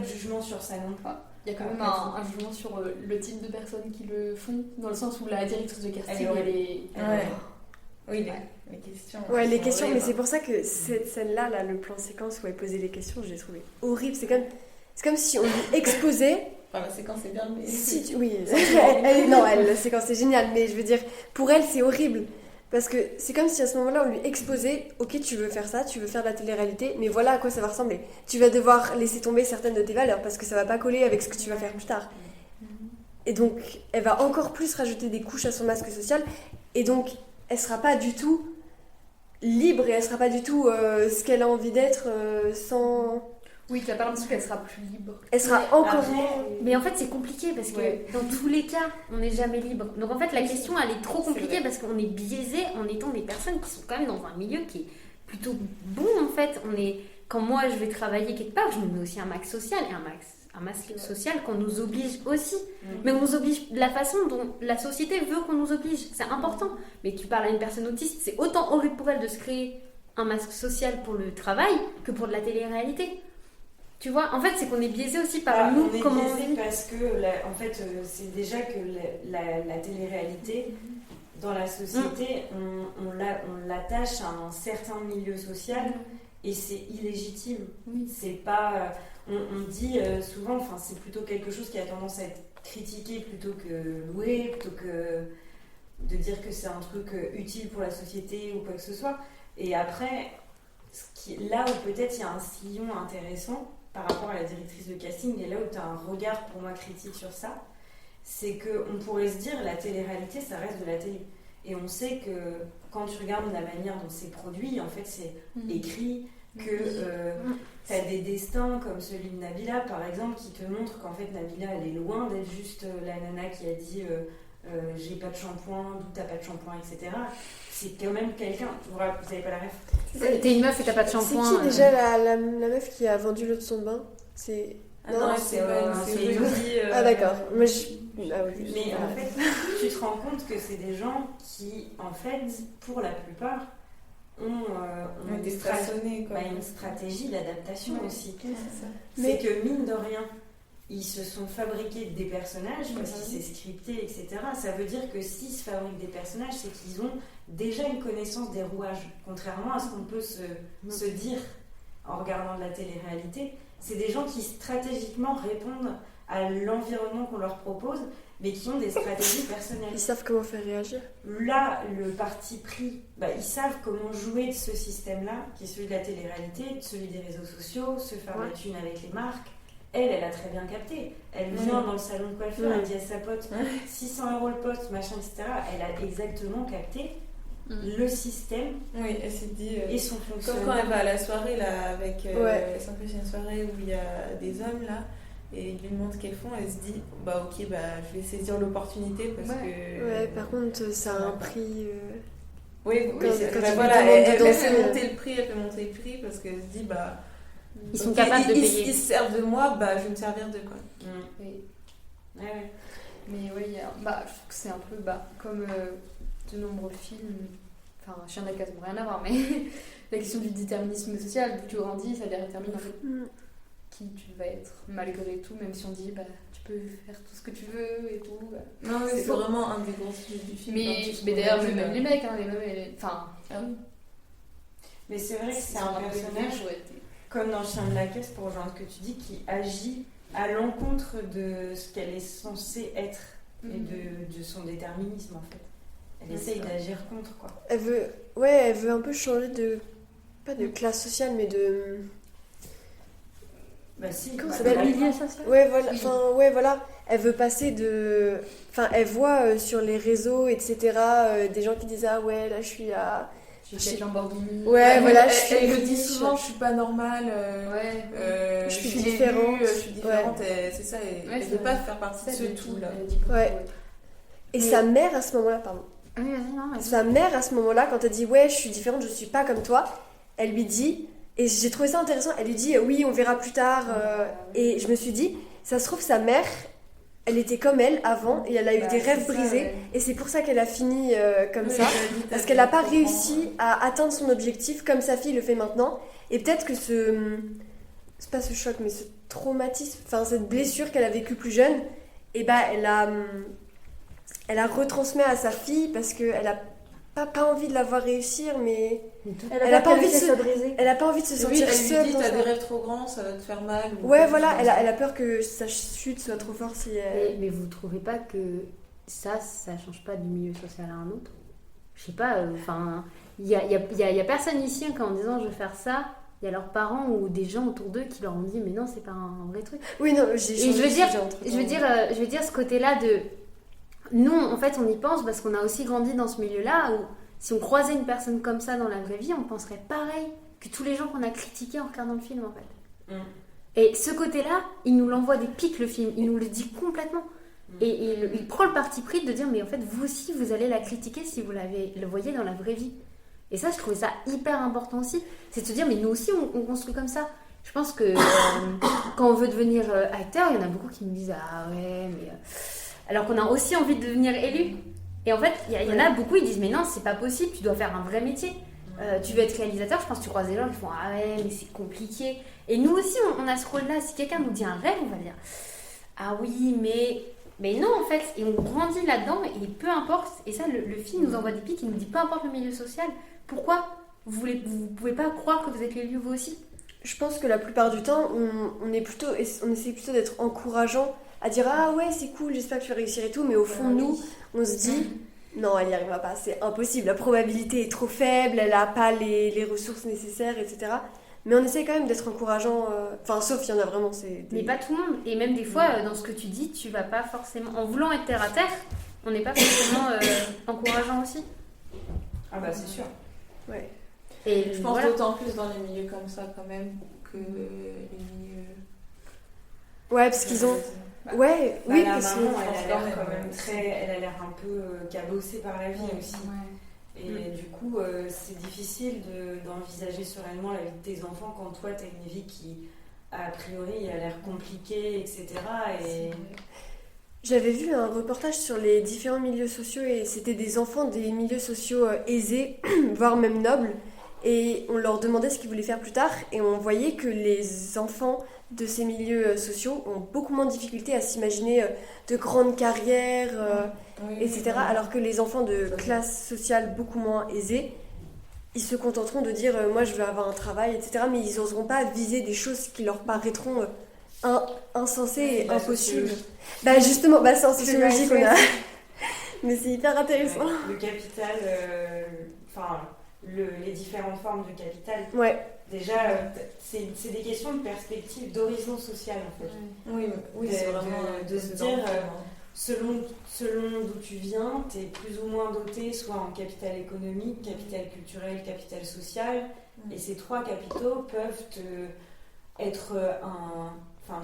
jugement sur ça non plus. Il y a quand même un jugement sur le type de personnes qui le font, dans le sens où la directrice de casting, elle est... Oui, les questions. Ouais, les questions, horribles. mais c'est pour ça que cette scène-là, le plan séquence où elle posait les questions, je l'ai trouvé horrible. C'est comme si on lui exposait. Enfin, la séquence est bien, mais. Oui, la séquence est géniale, mais je veux dire, pour elle, c'est horrible. Parce que c'est comme si à ce moment-là, on lui exposait ok, tu veux faire ça, tu veux faire de la télé-réalité, mais voilà à quoi ça va ressembler. Tu vas devoir laisser tomber certaines de tes valeurs parce que ça va pas coller avec ce que tu vas faire plus tard. Et donc, elle va encore plus rajouter des couches à son masque social, et donc, elle sera pas du tout libre et elle sera pas du tout ce qu'elle a envie d'être sans. Oui, tu as pas l'impression qu'elle sera plus libre. Elle sera encore moins. Mais en fait, c'est compliqué parce que dans tous les cas, on n'est jamais libre. Donc en fait, la question, elle est trop compliquée parce qu'on est biaisé en étant des personnes qui sont quand même dans un milieu qui est plutôt bon en fait. Quand moi je vais travailler quelque part, je me mets aussi un max social et un masque social qu'on nous oblige aussi. Mais on nous oblige de la façon dont la société veut qu'on nous oblige. C'est important. Mais tu parles à une personne autiste, c'est autant horrible pour elle de se créer un masque social pour le travail que pour de la télé-réalité. Tu vois, en fait, c'est qu'on est biaisé aussi par nous, comment on vit. Parce que, c'est déjà que la télé-réalité, dans la société, on l'attache à un certain milieu social et c'est illégitime. C'est pas... on dit souvent, c'est plutôt quelque chose qui a tendance à être critiqué plutôt que loué, plutôt que de dire que c'est un truc utile pour la société ou quoi que ce soit. Et après, là où peut-être il y a un sillon intéressant, par rapport à la directrice de casting, et là où tu as un regard pour moi critique sur ça, c'est qu'on pourrait se dire la télé-réalité ça reste de la télé. Et on sait que quand tu regardes la manière dont c'est produit, en fait c'est écrit, que tu as des destins comme celui de Nabila par exemple qui te montrent qu'en fait Nabila elle est loin d'être juste la nana qui a dit j'ai pas de shampoing, d'où t'as pas de shampoing, etc. C'est quand même quelqu'un, vous avez pas la ref. T'es une meuf et t'as pas de shampoing. C'est qui déjà la meuf qui a vendu l'eau de son bain? C'est... Non, c'est Elodie. Ah d'accord. Mais en fait, tu te rends compte que c'est des gens qui, en fait, pour la plupart, ont une stratégie d'adaptation aussi. C'est que mine de rien, ils se sont fabriqués des personnages parce que c'est scripté, etc. Ça veut dire que s'ils se fabriquent des personnages, c'est qu'ils ont déjà une connaissance des rouages. Contrairement à ce qu'on peut se dire en regardant de la télé-réalité, c'est des gens qui stratégiquement répondent à l'environnement qu'on leur propose, mais qui ont des stratégies personnelles. Ils savent comment faire réagir. Là, le parti pris, ils savent comment jouer de ce système-là, qui est celui de la télé-réalité, celui des réseaux sociaux, se faire la thune avec les marques. Elle a très bien capté. Elle vient dans le salon de coiffeur, elle dit à sa pote 600 € le poste, machin, etc. Elle a exactement capté le système. Oui, elle s'est dit. Et son fonctionnement. Comme quand elle va à la soirée, là, avec. Elle s'empêche une soirée où il y a des hommes, là, et ils lui montrent qu'elles font, elle se dit ok, je vais saisir l'opportunité parce que. Ouais, par contre, ça a un prix. Oui, quand voilà, elle fait fait monter le prix parce qu'elle se dit ils sont capables de payer. Ils se servent de moi, je vais me servir d'eux, quoi. Oui. Ouais. Mais oui, je trouve que c'est un peu comme de nombreux films. Enfin, Chien d'Acas, rien à voir, mais la question du déterminisme social, plus tu grandis, ça détermine en fait qui tu vas être, malgré tout, même si on dit tu peux faire tout ce que tu veux et tout. Non, mais c'est vraiment un des gros sujets du film. Mais d'ailleurs, même les mecs, les meufs, enfin. Ah oui. Mais c'est vrai que c'est un personnage. Comme dans Chien de la Caisse, pour rejoindre ce que tu dis, qui agit à l'encontre de ce qu'elle est censée être et de son déterminisme en fait. Elle essaye d'agir contre, quoi. Elle veut un peu changer de... Pas de classe sociale, mais de... Bah si, comment ça Le s'appelle ? milieu social. Voilà. Elle veut passer de... Enfin, elle voit sur les réseaux, etc., des gens qui disent « Ah ouais, là, je suis à... J'ai cette Lamborghini. Ouais, voilà, je suis Elle le dit riche. souvent, je suis pas normale. Je suis l'élu, différente. je suis différente. C'est ça, elle veut pas faire partie de ce tout-là. Ouais. Et sa mère, à ce moment-là, pardon. Oui, vas-y, non, vas-y. Sa mère, à ce moment-là, quand elle dit « Ouais, je suis différente, je suis pas comme toi », elle lui dit... Et j'ai trouvé ça intéressant, elle lui dit « Oui, on verra plus tard. Et je me suis dit, ça se trouve, sa mère, elle était comme elle avant, et elle a eu des rêves brisés. Ouais. Et c'est pour ça qu'elle a fini comme ça. Parce qu'elle n'a pas réussi à atteindre son objectif comme sa fille le fait maintenant. Et peut-être que c'est pas ce choc, mais ce traumatisme, enfin cette blessure qu'elle a vécue plus jeune, et elle a retransmis à sa fille parce qu'elle a pas envie de la voir réussir, mais elle a pas envie de se sentir seule. Elle lui dit t'as des rêves trop grands, ça va te faire mal. Ouais, voilà, elle a peur que sa chute soit trop forte. Si mais vous trouvez pas que ça change pas du milieu social à un autre? Je sais pas, enfin, il y a personne ici en disant je vais faire ça. Il y a leurs parents ou des gens autour d'eux qui leur ont dit mais non, c'est pas un vrai truc. Oui, non, je veux dire ce côté-là de nous, en fait, on y pense parce qu'on a aussi grandi dans ce milieu-là où si on croisait une personne comme ça dans la vraie vie, on penserait pareil que tous les gens qu'on a critiqués en regardant le film, en fait. Et ce côté-là, il nous l'envoie des pics, le film. Il nous le dit complètement. Et il prend le parti pris de dire mais en fait, vous aussi, vous allez la critiquer si vous le voyez dans la vraie vie. Et ça, je trouvais ça hyper important aussi. C'est de se dire mais nous aussi, on construit comme ça. Je pense que quand on veut devenir acteur, il y en a beaucoup qui me disent ah ouais, mais... Alors qu'on a aussi envie de devenir élu. Et en fait, il y en a beaucoup, ils disent mais non, c'est pas possible, tu dois faire un vrai métier. Tu veux être réalisateur, je pense que tu croises des gens qui font ah ouais, mais c'est compliqué. Et nous aussi, on a ce rôle-là. Si quelqu'un nous dit un rêve, on va dire ah oui, mais non en fait. Et on grandit là-dedans et peu importe. Et ça, le film nous envoie des pics, il nous dit peu importe le milieu social. Pourquoi vous pouvez pas croire que vous êtes l'élu vous aussi? Je pense que la plupart du temps, on essaie plutôt d'être encourageant, à dire ah ouais c'est cool, j'espère que tu vas réussir et tout, mais au fond nous on se dit non, elle n'y arrivera pas, c'est impossible, la probabilité est trop faible, elle n'a pas les ressources nécessaires, etc. Mais on essaie quand même d'être encourageant, enfin sauf il y en a vraiment, mais pas tout le monde. Et même des fois dans ce que tu dis, tu vas pas forcément, en voulant être terre à terre, on n'est pas forcément encourageant aussi. Ah bah c'est sûr. Ouais. Et je pense d'autant plus dans les milieux comme ça quand même que les milieux... Ouais, parce qu'ils ont... Ouais, oui, la parce maman, que... elle a l'air quand même elle a l'air un peu cabossée par la vie aussi. Ouais. Et du coup, c'est difficile d'envisager sereinement la vie de tes enfants quand toi, t'as une vie qui, a priori, a l'air compliquée, etc. Et... J'avais vu un reportage sur les différents milieux sociaux et c'était des enfants des milieux sociaux aisés, voire même nobles. Et on leur demandait ce qu'ils voulaient faire plus tard et on voyait que les enfants de ces milieux sociaux ont beaucoup moins de difficultés à s'imaginer de grandes carrières, etc. Alors que les enfants de classe sociale beaucoup moins aisée, ils se contenteront de dire moi je veux avoir un travail, etc. Mais ils n'oseront pas viser des choses qui leur paraîtront insensées et impossibles. Bah justement, c'est en sociologie qu'on a... Mais c'est hyper intéressant. Le capital, les différentes formes de capital. Ouais. Déjà, c'est des questions de perspective, d'horizon social en fait. Oui, c'est vraiment de se dire, selon d'où tu viens, tu es plus ou moins doté, soit en capital économique, capital culturel, capital social. Et ces trois capitaux peuvent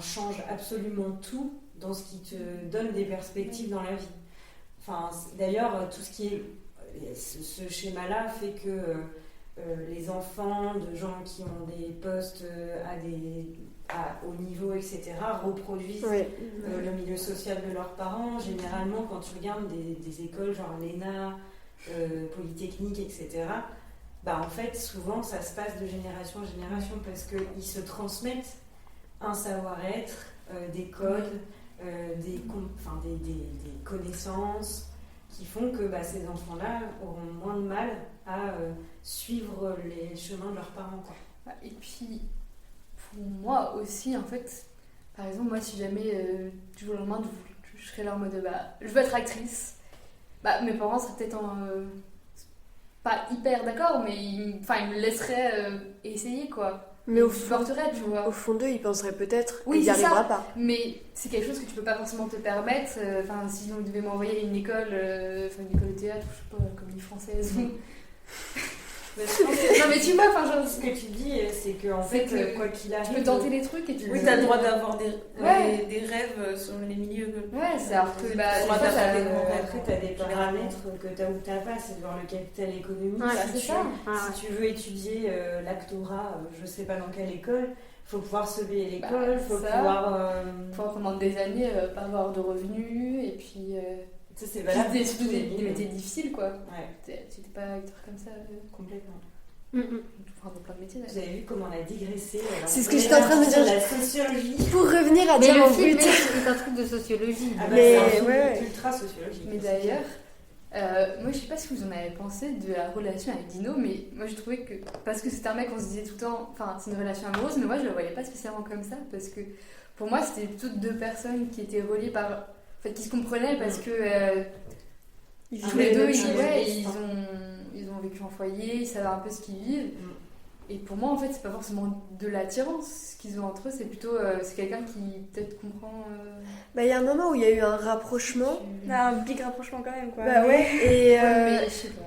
change absolument tout dans ce qui te donne des perspectives dans la vie. D'ailleurs, tout ce qui est... Ce schéma-là fait que les enfants de gens qui ont des postes à haut niveau, etc., reproduisent le milieu social de leurs parents. Généralement, quand tu regardes des écoles genre l'ENA, Polytechnique, etc., en fait, souvent, ça se passe de génération en génération parce qu'ils se transmettent un savoir-être, des codes, des connaissances qui font que ces enfants-là auront moins de mal à suivre les chemins de leurs parents. Quoi. Et puis, pour moi aussi, en fait, par exemple, moi, si jamais du jour au lendemain, je serais là en mode je veux être actrice, Bah, mes parents seraient peut-être pas hyper d'accord, mais ils me laisseraient essayer, quoi. Mais au supporterais, tu vois. Au fond d'eux, ils penseraient peut-être oui, il n'y arrivera pas. Mais c'est quelque chose que tu peux pas forcément te permettre. Sinon, ils devaient m'envoyer à une école, une école de théâtre, je sais pas, comédie française ou. Non, mais tu vois, ce que tu dis, c'est que en fait, quoi qu'il arrive, tu peux tenter les trucs et tu. Oui, t'as le droit d'avoir des rêves selon les milieux. Ouais, c'est alors que après, t'as des paramètres que t'as ou t'as pas, c'est dans le capital économique. Si tu veux étudier l'actorat, je sais pas dans quelle école, faut pouvoir se payer l'école, faut pouvoir. Faut pendant des années pas avoir de revenus et puis. Ça, c'est valable. Des métiers difficiles, quoi. Ouais. Tu n'étais pas acteur comme ça. Complètement. Enfin, dans plein de métiers. Vous avez vu comment on a digressé. C'est ce que j'étais en train de dire. La sociologie. Pour revenir à Diamant Brut. C'est un truc de sociologie. C'est ultra sociologique. Mais d'ailleurs, moi je sais pas ce que vous en avez pensé de la relation avec Dino, mais moi je trouvais que. Parce que c'était un mec, on se disait tout le temps. Enfin, c'est une relation amoureuse, mais moi je le voyais pas spécialement comme ça. Parce que pour moi, c'était toutes deux personnes qui étaient reliées par. Qui se comprenaient parce que tous les deux ils ont vécu en foyer, ils savaient un peu ce qu'ils vivent. Et pour moi en fait c'est pas forcément de l'attirance qu'ils ont entre eux, c'est plutôt c'est quelqu'un qui peut-être comprend. Il y a un moment où il y a eu un rapprochement. Un big rapprochement quand même quoi.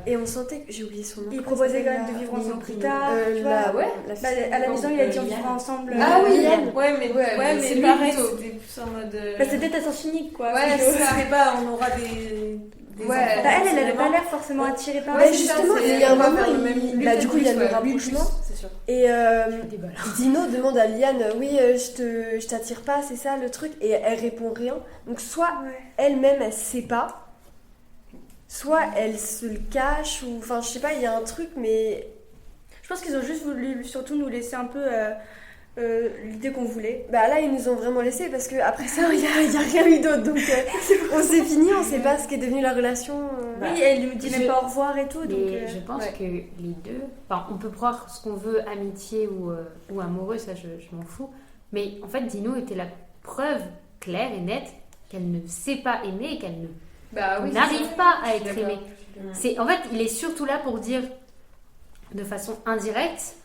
Et on sentait que j'ai oublié son nom. Il proposait quand même de vivre ensemble plus tard. À la maison il a dit on vivra ensemble. Ah oui, Yann. Mais c'est pareil, c'était plus en mode. C'était à sens unique quoi. Ouais, c'est pas on aura des. Elle avait pas l'air forcément attirée par elle. Justement, il y a un moment du coup il y a le rapprochement. Et Dino demande à Liane, oui, je t'attire pas, c'est ça le truc, et elle répond rien. Donc soit elle-même elle sait pas, soit elle se le cache, ou enfin je sais pas, il y a un truc, mais je pense qu'ils ont juste voulu surtout nous laisser un peu l'idée qu'on voulait. Là ils nous ont vraiment laissé parce que après ça il y a rien eu d'autre, donc on s'est fini, on sait pas ce qui est devenu la relation. Oui, elle lui dit même pas au revoir et tout. Donc je pense que les deux, on peut croire ce qu'on veut, amitié ou amoureux, ça je m'en fous, mais en fait Dino était la preuve claire et nette qu'elle ne sait pas aimer et qu'elle n'arrive pas à être aimée. En fait il est surtout là pour dire de façon indirecte.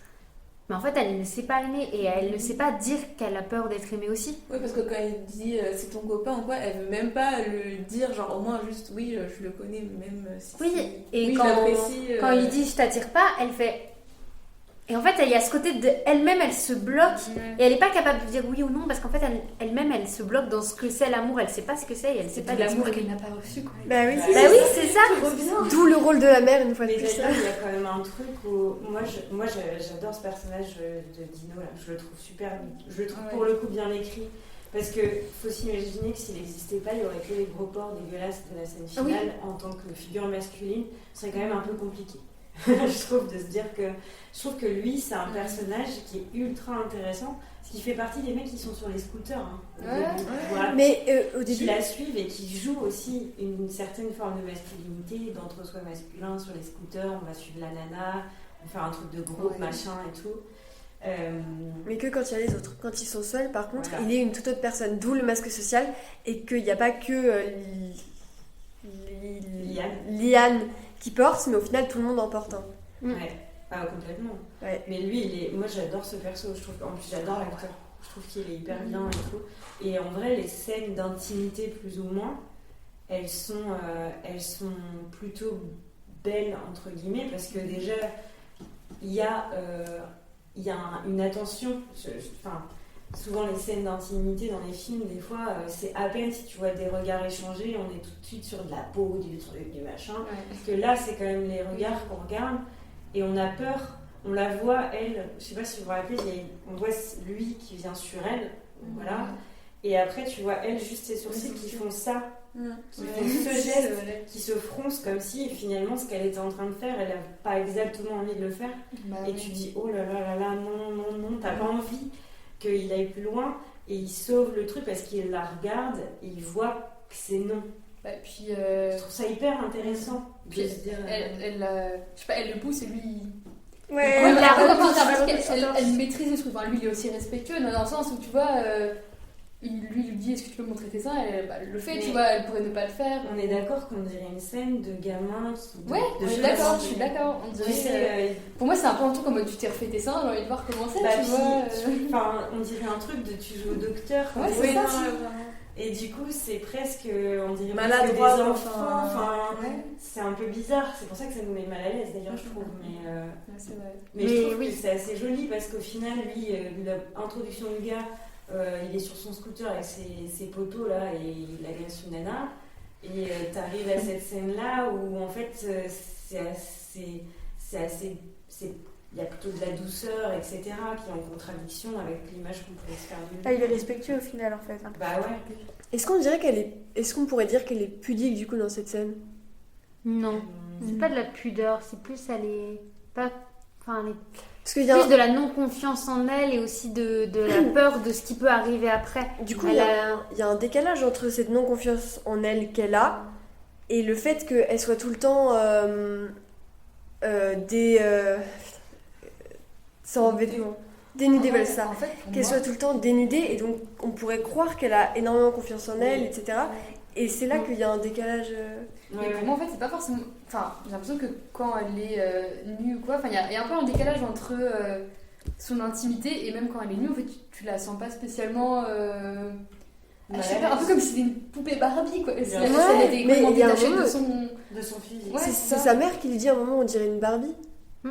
Mais en fait, elle ne sait pas aimer et elle ne sait pas dire qu'elle a peur d'être aimée aussi. Oui, parce que quand elle dit c'est ton copain ou quoi, elle veut même pas le dire, genre au moins juste oui, je le connais, même si. Oui, et quand il dit je t'attire pas, elle fait. Et en fait, il y a ce côté de elle-même, elle se bloque et elle n'est pas capable de dire oui ou non parce qu'en fait, elle-même, elle se bloque dans ce que c'est l'amour. Elle ne sait pas ce que c'est et elle ne sait pas l'amour qu'elle n'a pas reçu. Quoi. Oui, c'est ça. D'où le rôle de la mère une fois de plus. Il y a quand même un truc où moi j'adore ce personnage de Dino là. Je le trouve super, je le trouve pour le coup bien écrit. Parce que faut s'imaginer que s'il n'existait pas, il y aurait que les gros porcs dégueulasses de la scène finale en tant que figure masculine. Ce serait quand même un peu compliqué. Je trouve que lui c'est un personnage qui est ultra intéressant parce qu'il fait partie des mecs qui sont sur les scooters mais au début qui la suivent et qui jouent aussi une certaine forme de masculinité, d'entre-soi masculin sur les scooters. On va suivre la nana, on va faire un truc de groupe machin et tout, mais que quand il y a les autres, quand ils sont seuls par contre il est une toute autre personne, d'où le masque social, et qu'il n'y a pas que Liane qui porte, mais au final tout le monde en porte un. Complètement. Mais lui, moi j'adore ce perso, je trouve, en plus j'adore l'acteur, je trouve qu'il est hyper bien et tout. Et en vrai, les scènes d'intimité plus ou moins, elles sont plutôt belles entre guillemets parce que déjà il y a une attention. Souvent les scènes d'intimité dans les films, des fois, c'est à peine si tu vois des regards échangés, on est tout de suite sur de la peau, du machin. Parce que là, c'est quand même les regards qu'on regarde et on a peur. On la voit, elle, je sais pas si vous vous rappelez, on voit lui qui vient sur elle, voilà. Et après, tu vois elle, juste ses sourcils qui font ça, qui font ce geste, qui se froncent comme si finalement ce qu'elle était en train de faire, elle n'a pas exactement envie de le faire. Et tu dis, oh là là là là, non, t'as pas envie qu'il aille plus loin, et il sauve le truc parce qu'il la regarde et il voit que c'est non. Puis, je trouve ça hyper intéressant. Puis elle le pousse et lui. Elle maîtrise le truc. Lui, il est aussi respectueux dans le sens où tu vois. lui dit est-ce que tu peux montrer tes seins, elle le fait, Mais tu vois, elle pourrait ne pas le faire. On est d'accord qu'on dirait une scène de gamin qui. Ouais, je suis d'accord. On dirait, pour moi, c'est un peu un truc comme tu t'es refait tes seins, j'ai envie de voir comment c'est, tu vois. Enfin, on dirait un truc de tu joues au docteur. Ouais, c'est ça. Et du coup, c'est presque, on dirait maladroit, des enfants. Enfin, ouais. c'est un peu bizarre. C'est pour ça que ça nous met mal à l'aise, d'ailleurs, je trouve. C'est vrai. Mais je trouve que c'est assez joli parce qu'au final, lui, l'introduction du gars, il est sur son scooter avec ses poteaux là et il agresse une nana. Et t'arrives à cette scène-là où en fait, c'est assez. Il y a plutôt de la douceur, etc., qui est en contradiction avec l'image qu'on pourrait se faire du Ah, il est respectueux au final en fait. Bah ouais. Est-ce qu'on pourrait dire qu'elle est pudique du coup dans cette scène? Non, c'est pas de la pudeur, c'est plus elle est pas, enfin elle est Parce qu'il y a plus de la non-confiance en elle et aussi de la peur de ce qui peut arriver après. Du coup, il y a un décalage entre cette non-confiance en elle qu'elle a et le fait qu'elle soit tout le temps sans vêtements. Dénudée, voilà ça. En fait, Qu'elle soit tout le temps dénudée et donc on pourrait croire qu'elle a énormément confiance en elle, etc. Et c'est là qu'il y a un décalage. Mais pour moi, en fait, c'est pas forcément. Enfin, j'ai l'impression que quand elle est nue ou quoi, il y a un peu un décalage entre son intimité et même quand elle est nue, en fait, tu la sens pas spécialement. Je sais pas, un peu comme si c'était une poupée Barbie, quoi. Si elle était complètement détachée de son physique. Ouais, c'est sa mère qui lui dit à un moment on dirait une Barbie. Ouais.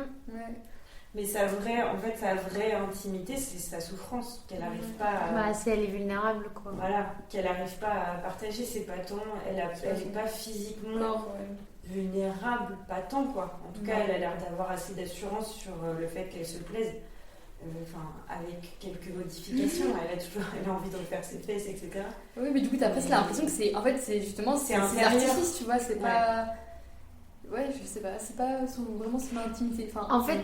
Mais sa vraie intimité, c'est sa souffrance, qu'elle n'arrive pas à... Bah, si elle est vulnérable, quoi. Voilà, qu'elle n'arrive pas à partager ses patons, elle n'est pas physiquement vulnérable, pas tant, quoi. En tout cas, elle a l'air d'avoir assez d'assurance sur le fait qu'elle se plaise. Avec quelques modifications, elle a envie de refaire ses fesses, etc. Oui, mais du coup, t'as presque l'impression que c'est justement c'est artifice, tu vois, c'est pas... Ouais, je sais pas, c'est pas vraiment son intimité. Enfin, en fait,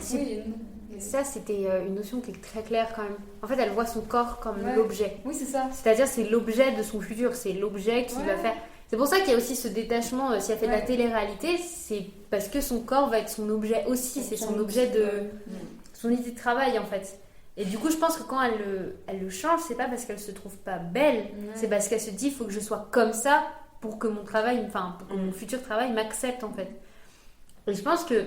ça c'était une notion qui est très claire quand même. En fait, elle voit son corps comme l'objet. Oui, c'est ça. C'est-à-dire, c'est l'objet de son futur, c'est l'objet qui va faire. C'est pour ça qu'il y a aussi ce détachement. Si elle fait de la télé-réalité, c'est parce que son corps va être son objet aussi. C'est son objet de. Son idée de travail en fait. Et du coup, je pense que quand elle le change, c'est pas parce qu'elle se trouve pas belle, c'est parce qu'elle se dit il faut que je sois comme ça pour que mon travail, pour que mon futur travail m'accepte en fait. Et je pense que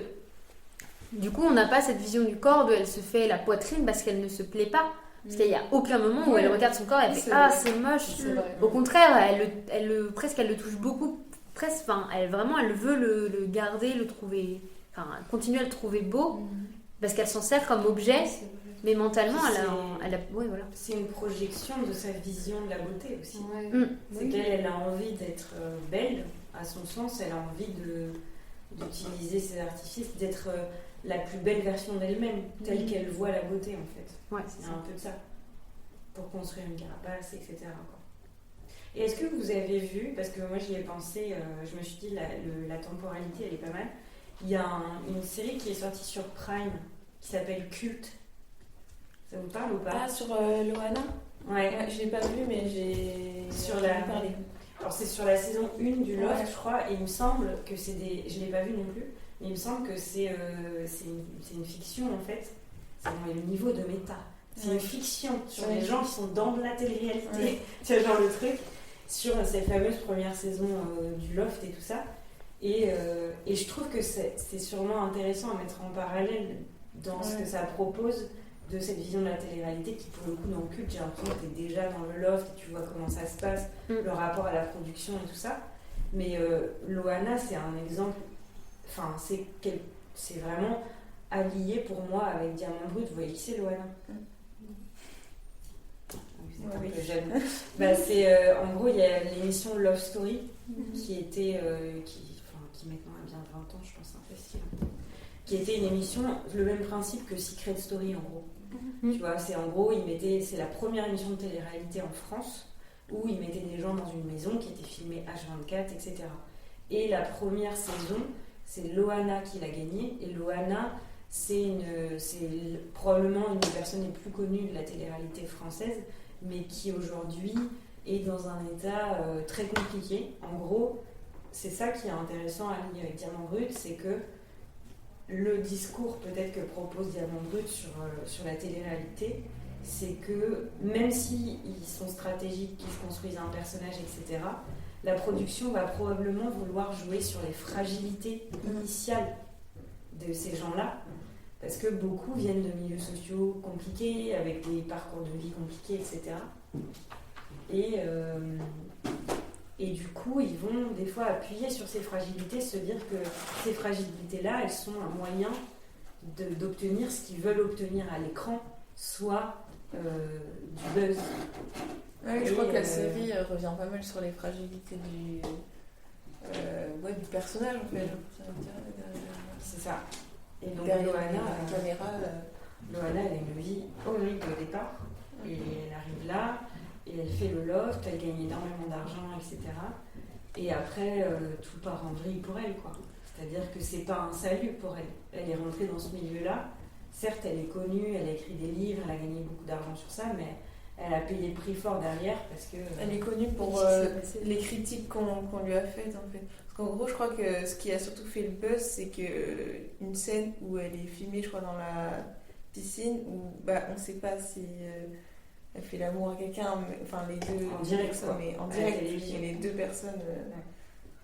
du coup, on n'a pas cette vision du corps de elle se fait la poitrine parce qu'elle ne se plaît pas. Parce qu'il n'y a aucun moment où elle regarde son corps et elle fait ah, c'est moche. Au contraire, presque elle le touche beaucoup. Presque, elle veut le garder, le trouver, continuer à le trouver beau parce qu'elle s'en sert comme objet. Mais mentalement, elle a voilà. C'est une projection de sa vision de la beauté aussi. C'est qu'elle a envie d'être belle, à son sens, elle a envie d'utiliser ses artifices, d'être la plus belle version d'elle-même, telle qu'elle voit la beauté en fait. Ouais, c'est un peu de ça. Pour construire une carapace, etc. quoi. Et est-ce que vous avez vu, parce que moi j'y ai pensé, je me suis dit la temporalité elle est pas mal, il y a une série qui est sortie sur Prime qui s'appelle Culte. Ça vous parle ou pas? Ah, sur Loana? Ouais. Je l'ai pas vu, mais j'ai parlé. Alors c'est sur la saison 1 du Loft, je crois, et il me semble que c'est des... Je l'ai pas vu non plus, mais il me semble que c'est une fiction en fait. C'est le niveau de méta. C'est une fiction sur les gens qui sont dans la télé-réalité. C'est genre le truc sur ces fameuses premières saisons du Loft et tout ça. Et je trouve que c'est sûrement intéressant à mettre en parallèle dans ce que ça propose de cette vision de la télé-réalité qui, pour le coup, dans le Culte, j'ai l'impression que tu es déjà dans le loft et tu vois comment ça se passe, le rapport à la production et tout ça. Mais Loana, c'est un exemple, c'est vraiment allié pour moi avec Diamant Brut. Vous voyez qui c'est, Loana? Vous êtes un peu jeune. En gros, il y a l'émission Love Story qui était, qui maintenant a bien 20 ans, je pense, un facile. Qui était une émission, le même principe que Secret Story en gros. Tu vois, c'est c'est la première émission de télé-réalité en France où ils mettaient des gens dans une maison qui était filmée H24, etc. Et la première saison, c'est Loana qui l'a gagnée. Et Loana, c'est probablement une des personnes les plus connues de la télé-réalité française, mais qui aujourd'hui est dans un état très compliqué. En gros, c'est ça qui est intéressant à lier avec Diamant Brut, c'est que le discours peut-être que propose Diamant Brut sur la télé-réalité, c'est que même s'ils sont stratégiques, qu'ils se construisent un personnage, etc., la production va probablement vouloir jouer sur les fragilités initiales de ces gens-là, parce que beaucoup viennent de milieux sociaux compliqués, avec des parcours de vie compliqués, etc. Et du coup, ils vont des fois appuyer sur ces fragilités, se dire que ces fragilités-là, elles sont un moyen d'obtenir ce qu'ils veulent obtenir à l'écran, soit du buzz. Ouais, je crois que la série revient pas mal sur les fragilités du personnage, en fait. C'est ça. Et donc derrière Loana, la caméra, Loana, elle a une vie horrible au départ. Et elle arrive là, et elle fait le loft, elle gagne énormément d'argent, etc. Et après, tout part en vrille pour elle, quoi. C'est-à-dire que c'est pas un salut pour elle. Elle est rentrée dans ce milieu-là. Certes, elle est connue, elle a écrit des livres, elle a gagné beaucoup d'argent sur ça, mais elle a payé le prix fort derrière parce que... Elle est connue pour les critiques qu'on lui a faites, en fait. Parce qu'en gros, je crois que ce qui a surtout fait le buzz, c'est qu'une scène où elle est filmée, je crois, dans la piscine, où on sait pas si elle fait l'amour à quelqu'un, enfin les deux en direct, personnes, mais en direct, et les deux personnes...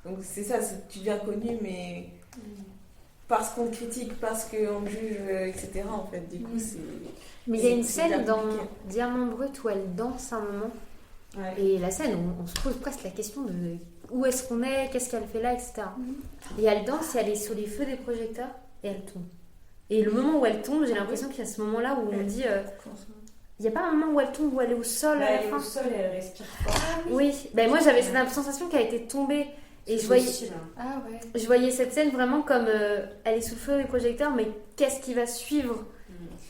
Donc c'est ça, tu deviens connu, mais parce qu'on te critique, parce qu'on te juge, etc. En fait, du coup, c'est... Mais il y a une scène dans Diamant Brut où elle danse un moment. Ouais. Et la scène, on se pose presque la question de où est-ce qu'on est, qu'est-ce qu'elle fait là, etc. Et elle danse et elle est sous les feux des projecteurs et elle tombe. Et le moment où elle tombe, j'ai l'impression qu'il y a ce moment-là où on dit... Il n'y a pas un moment où elle tombe, où elle est au sol à la fin. Elle est au sol et elle respire fort. Oui, moi j'avais cette sensation qu'elle était tombée. Et je voyais cette scène vraiment comme elle est sous le feu des projecteurs, mais qu'est-ce qui va suivre?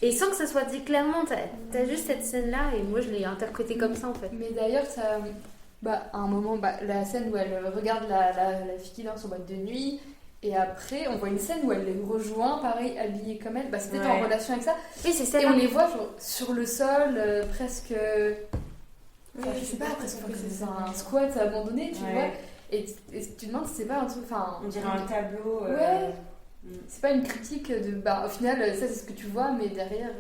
Et sans que ça soit dit clairement, t'as juste cette scène-là, et moi je l'ai interprétée comme ça en fait. Mais d'ailleurs, à un moment, la scène où elle regarde la fille qui danse en boîte de nuit, et après on voit une scène où elle les rejoint, pareil, habillée comme elle, c'était en relation avec ça. Oui, c'est ça. Et on les voit sur le sol, presque. Enfin, je sais pas, presque c'est un squat abandonné, tu vois. Et tu te demandes si c'est pas un truc. On dirait un tableau. Ouais. C'est pas une critique de. Au final, ça c'est ce que tu vois, mais derrière.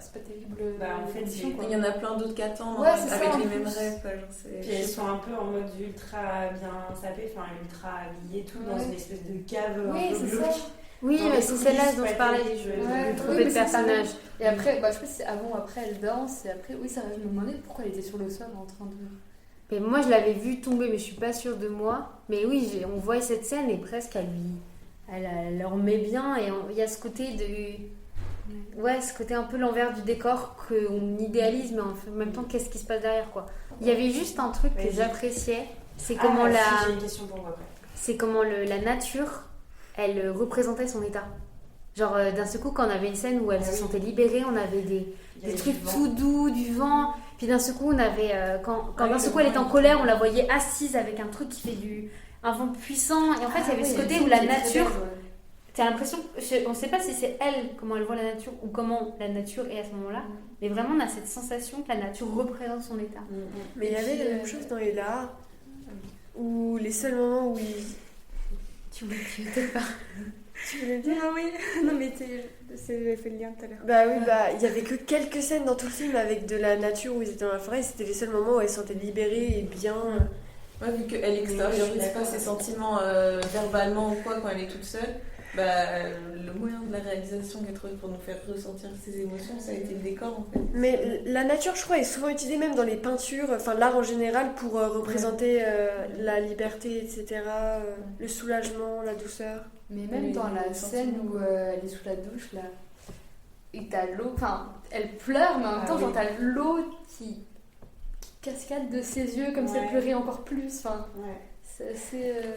C'est pas terrible. En fait, il y en a plein d'autres qui attendent avec les mêmes rêves. Puis elles sont un peu en mode ultra bien sapées, ultra habillées, tout dans une espèce de cave un peu glauque. Oui, mais c'est celle-là dont je parlais, je trouvais le personnage. Et après, je sais pas si c'est avant ou après elle danse, et après, oui, ça je me demandais pourquoi elle était sur le sol en train de. Mais moi je l'avais vue tomber, mais je suis pas sûre de moi. Mais oui, on voit cette scène et presque elle leur met bien, et il y a ce côté ce côté un peu l'envers du décor qu'on idéalise, mais en même temps qu'est-ce qui se passe derrière, quoi. Il y avait juste un truc que j'appréciais, c'est comment j'ai une question pour vous après. C'est comment la nature, elle représentait son état. Genre d'un seul coup, quand on avait une scène où elle se sentait libérée, on avait des trucs tout doux, du vent. Puis d'un seul coup, on avait quand d'un seul coup elle était en colère, on la voyait assise avec un truc qui fait un vent puissant. Et en fait, il y avait ce côté où la nature, t'as l'impression, on ne sait pas si c'est elle, comment elle voit la nature, ou comment la nature est à ce moment-là, mais vraiment on a cette sensation que la nature représente son état. Mais il y avait la même chose dans Ella, où les seuls moments où Tu voulais pas. Tu voulais dire? Ah oui, non mais j'avais fait le lien tout à l'heure. Bah oui, il y avait que quelques scènes dans tout le film avec de la nature où ils étaient dans la forêt, c'était les seuls moments où elle se sentait libérée et bien. Ouais, vu qu'elle extériorise pas ses sentiments verbalement ou quoi quand elle est toute seule, le moyen de la réalisation qu'elle trouve pour nous faire ressentir ses émotions, ça a été le décor en fait. Mais la nature, je crois, est souvent utilisée même dans les peintures, l'art en général, pour représenter la liberté, etc., le soulagement, la douceur. Mais même dans la scène où elle est sous la douche, là, et t'as l'eau, elle pleure, mais en même temps, t'as l'eau qui cascade de ses yeux comme si elle pleurait encore plus.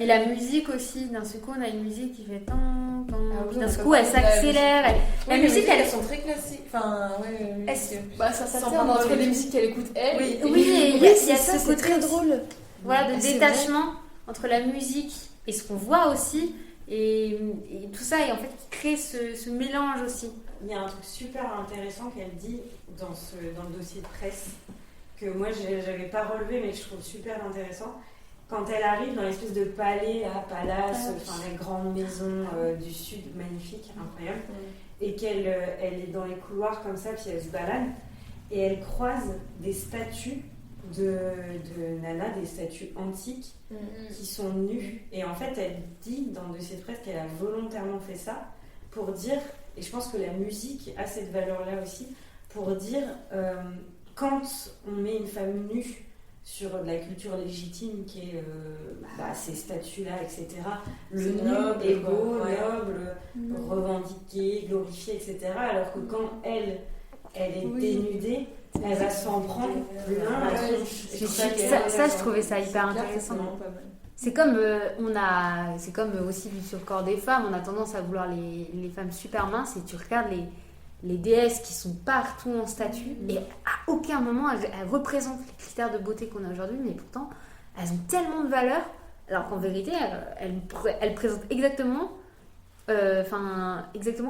Et la musique aussi, d'un seul coup on a une musique qui fait tant, d'un seul coup elle s'accélère. La musique, elles sont très classiques. Ça s'alterne entre les musiques qu'elle écoute elle. Oui, et il y a ce côté très drôle. Voilà, de détachement entre la musique et ce qu'on voit aussi, et tout ça, et en fait qui crée ce mélange aussi. Il y a un truc super intéressant qu'elle dit dans le dossier de presse, que moi j'avais pas relevé mais que je trouve super intéressant. Quand elle arrive dans l'espèce de palais, palace, les grandes maisons du sud, magnifiques, incroyables, et qu'elle elle est dans les couloirs comme ça, puis elle se balade, et elle croise des statues de nanas, des statues antiques qui sont nues. Et en fait, elle dit dans de ses fresques qu'elle a volontairement fait ça pour dire, et je pense que la musique a cette valeur-là aussi, pour dire quand on met une femme nue sur de la culture légitime qui est ces statues-là, etc. Le nu est beau, noble, revendiqué, glorifié, etc. Alors que quand elle est dénudée, elle va s'en prendre plein la tronche. Ça, je trouvais ça hyper intéressant. C'est comme c'est comme aussi sur le corps des femmes, on a tendance à vouloir les femmes super minces, et tu regardes les déesses qui sont partout en statue, et à aucun moment elles représentent les critères de beauté qu'on a aujourd'hui, mais pourtant elles ont tellement de valeur, alors qu'en vérité elles présentent exactement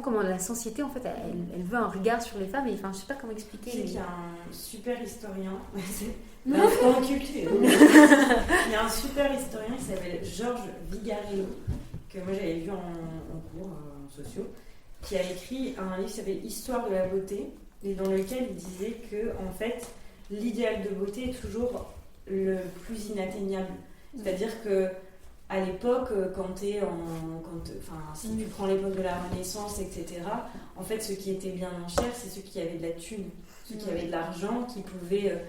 comment la société en fait elle veut un regard sur les femmes, et je sais pas comment expliquer. Il y a un super historien, il y a un super historien qui s'appelle Georges Vigarello, que moi j'avais vu en cours en sociaux, qui a écrit un livre qui s'appelle Histoire de la beauté, et dans lequel il disait que en fait l'idéal de beauté est toujours le plus inatteignable. C'est-à-dire que à l'époque, si tu prends l'époque de la Renaissance, etc., en fait, ceux qui étaient bien en chair, c'est ceux qui avaient de la thune, ceux qui avaient de l'argent, qui pouvaient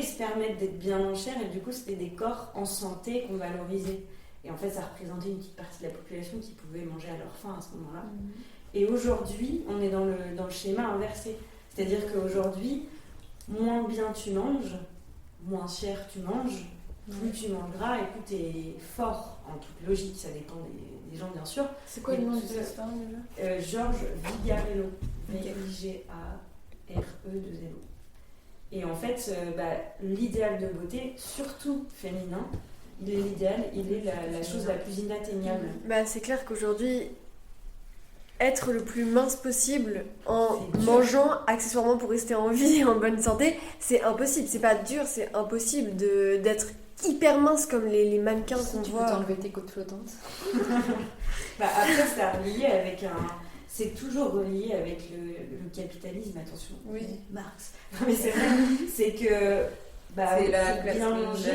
se permettre d'être bien en chair, et du coup, c'était des corps en santé qu'on valorisait. Et en fait, ça représentait une petite partie de la population qui pouvait manger à leur faim à ce moment-là. Et aujourd'hui, on est dans le schéma inversé. C'est-à-dire qu'aujourd'hui, moins bien tu manges, moins cher tu manges, plus tu manges gras, et plus tu es fort, en toute logique, ça dépend des gens bien sûr. C'est quoi le nom du historien déjà ? Georges Vigarello, Vigarello. Et en fait, l'idéal de beauté, surtout féminin, il est la chose la plus inatteignable. C'est clair qu'aujourd'hui, être le plus mince possible en mangeant accessoirement pour rester en vie et en bonne santé, c'est impossible. C'est pas dur, c'est impossible d'être hyper mince comme les mannequins qu'on voit. Tu peux t'enlever tes côtes flottantes. Après, c'est relié avec c'est toujours relié avec le capitalisme, attention. Oui. Marx. Mais c'est vrai, c'est que c'est la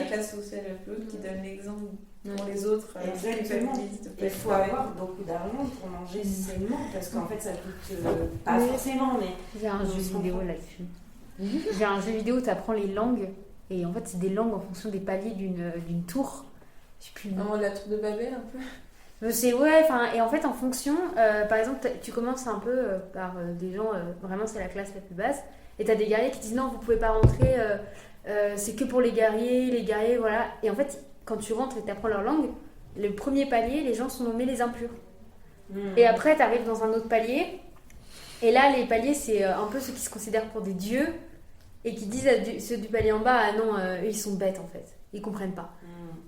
classe sociale qui donne l'exemple pour les autres. Exactement. Il faut avoir beaucoup d'argent pour manger sainement, parce qu'en fait ça coûte pas forcément, mais... J'ai un jeu vidéo là-dessus. J'ai un jeu vidéo où tu apprends les langues, et en fait c'est des langues en fonction des paliers d'une tour. Je sais plus. La tour de Babel un peu. Et en fait en fonction, par exemple tu commences un peu par des gens, vraiment c'est la classe la plus basse, et tu as des guerriers qui disent non, vous pouvez pas rentrer, c'est que pour les guerriers, voilà. Et en fait, quand tu rentres et tu apprends leur langue, le premier palier, les gens sont nommés les impurs. Et après, tu arrives dans un autre palier, et là, les paliers, c'est un peu ceux qui se considèrent pour des dieux, et qui disent à ceux du palier en bas, ah non, eux, ils sont bêtes en fait, ils comprennent pas.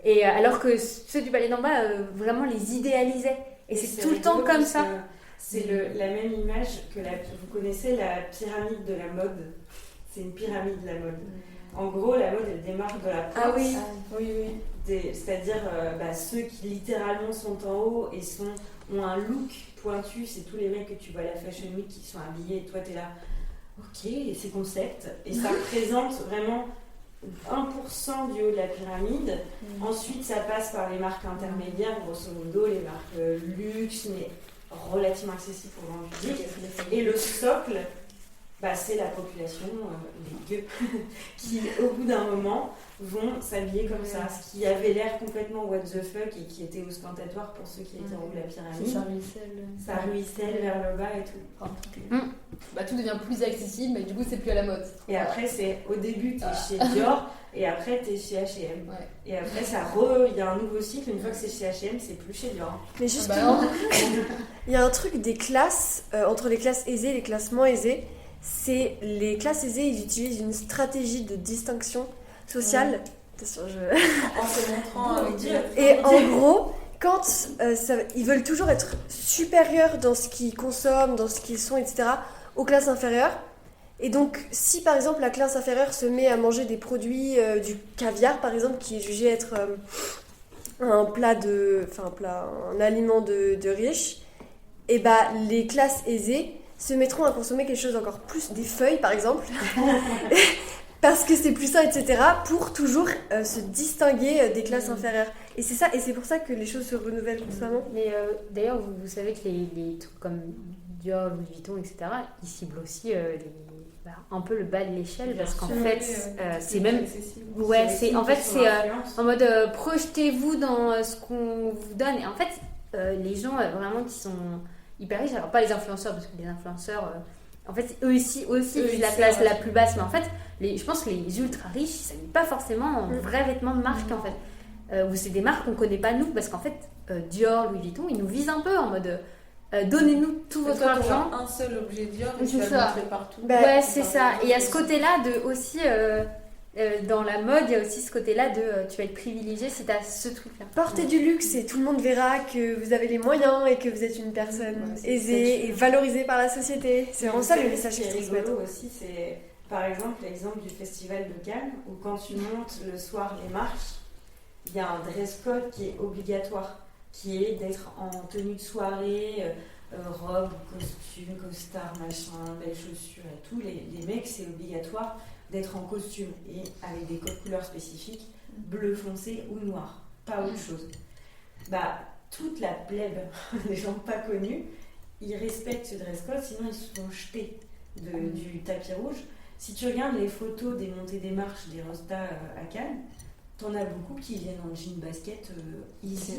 Et alors que ceux du palier d'en bas, vraiment les idéalisaient. Et c'est tout le temps comme ça. C'est la même image que vous connaissez la pyramide de la mode. C'est une pyramide de la mode. En gros, la mode, elle démarre de la pointe. Ah oui, oui. C'est-à-dire ceux qui littéralement sont en haut et ont un look pointu. C'est tous les mecs que tu vois à la Fashion Week qui sont habillés, et toi, t'es là, ok, et c'est concept. Et ça représente vraiment 1% du haut de la pyramide. Ensuite, ça passe par les marques intermédiaires, grosso modo, les marques luxe, mais relativement accessibles pour le grand public. Et le socle, c'est la population, les gueux, qui au bout d'un moment vont s'habiller comme ça, ce qui avait l'air complètement what the fuck et qui était ostentatoire pour ceux qui étaient en haut de la pyramide. Ça ruisselle vers le bas et tout. Tout devient plus accessible, mais du coup c'est plus à la mode. Et après au début t'es chez Dior, et après t'es chez H&M. Ouais. Et après il y a un nouveau cycle, une fois que c'est chez H&M, c'est plus chez Dior. Mais justement, il y a un truc des classes, entre les classes aisées et les classes moins aisées. C'est les classes aisées, ils utilisent une stratégie de distinction sociale. Attention, en se montrant avec Dieu. Et en gros, quand ils veulent toujours être supérieurs dans ce qu'ils consomment, dans ce qu'ils sont, etc., aux classes inférieures. Et donc, si par exemple la classe inférieure se met à manger des produits, du caviar par exemple, qui est jugé être un aliment de riche, et les classes aisées se mettront à consommer quelque chose encore plus, des feuilles par exemple, parce que c'est plus sain, etc., pour toujours se distinguer des classes inférieures. Et c'est ça, et c'est pour ça que les choses se renouvellent constamment. Mais d'ailleurs, vous savez que les trucs comme Dior, Louis Vuitton, etc., ils ciblent aussi un peu le bas de l'échelle, parce qu'en fait, c'est même... Ouais, c'est en mode projetez-vous dans ce qu'on vous donne. Et en fait, les gens vraiment qui sont hyper riches, alors pas les influenceurs, parce que les influenceurs... en fait, eux aussi visent la classe la plus basse, mais en fait, je pense que les ultra riches, ils s'habillent pas forcément en vrais vêtements de marque, en fait. Ou c'est des marques qu'on connaît pas nous, parce qu'en fait, Dior, Louis Vuitton, ils nous visent un peu en mode donnez-nous tout votre argent. Un seul objet Dior, et tu C'est vas ça. le montrer partout. Ouais, c'est ça. Et il y a ce côté-là de aussi. Dans la mode, il y a aussi ce côté-là de tu vas être privilégié si tu as ce truc-là. Portez du luxe et tout le monde verra que vous avez les moyens et que vous êtes une personne aisée et valorisée par la société. C'est vraiment ça le message qui qui est est rigolo aussi, c'est par exemple l'exemple du festival de Cannes où quand tu montes le soir les marches, il y a un dress code qui est obligatoire, qui est d'être en tenue de soirée, robe, costume, costard, machin, belles chaussures et tout. Les mecs, c'est obligatoire d'être en costume et avec des codes couleurs spécifiques, bleu foncé ou noir, pas autre chose. Toute la plèbe, les gens pas connus, ils respectent ce dress code, sinon ils se font jeter du tapis rouge. Si tu regardes les photos des montées des marches des Rostas à Cannes, t'en as beaucoup qui viennent en jean basket easy.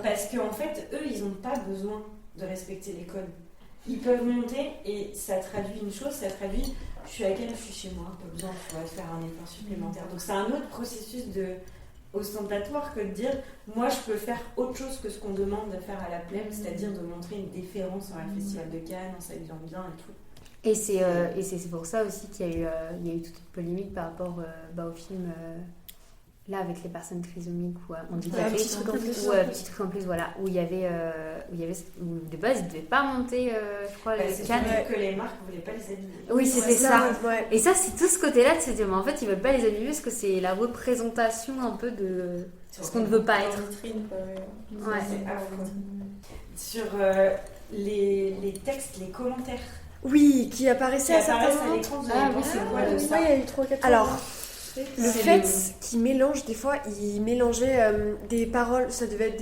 Parce qu'en fait, eux, ils n'ont pas besoin de respecter les codes. Ils peuvent monter et ça traduit une chose, ça traduit je suis à Cannes, je suis chez moi, pas besoin de faire un effort supplémentaire. Donc c'est un autre processus ostentatoire que de dire moi je peux faire autre chose que ce qu'on demande de faire à la plèbe, c'est-à-dire de montrer une déférence dans le festival de Cannes en s'habillant bien et tout. Et c'est pour ça aussi qu'il y a eu toute une polémique par rapport au film là avec les personnes trisomiques ou handicapées, petit truc en plus, voilà, où il y avait où de base ils ne devaient pas monter, je crois, les Cannes. Que les marques ne voulaient pas les habiller. Oui, c'était ça. Ouais. Et ça, c'est tout ce côté-là de se dire, mais en fait, ils veulent pas les habiller parce que c'est la représentation un peu de ce qu'on ne veut pas être. Ouais. C'est affreux. Sur les textes, les commentaires. Oui, qui apparaissaient à certains moments. l'écran. Il y a eu 3-4 Alors, le fait qu'ils mélangent, des fois, ils mélangeaient des paroles, ça devait être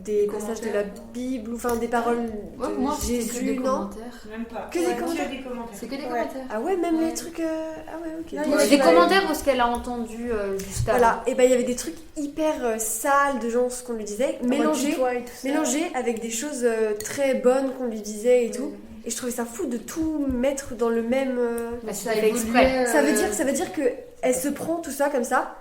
des passages de la Bible, ou enfin des paroles de Jésus, non? Même pas. Que des commentaires. C'est que des commentaires. Ah ouais, même les trucs... Ah ouais, ok. Des commentaires ou ce qu'elle a entendu juste avant. Voilà, et il y avait des trucs hyper sales de gens, ce qu'on lui disait, mélangés avec des choses très bonnes qu'on lui disait et tout. Et je trouvais ça fou de tout mettre dans le même... ça fait exprès. Ça veut dire que elle se prend tout ça comme ça,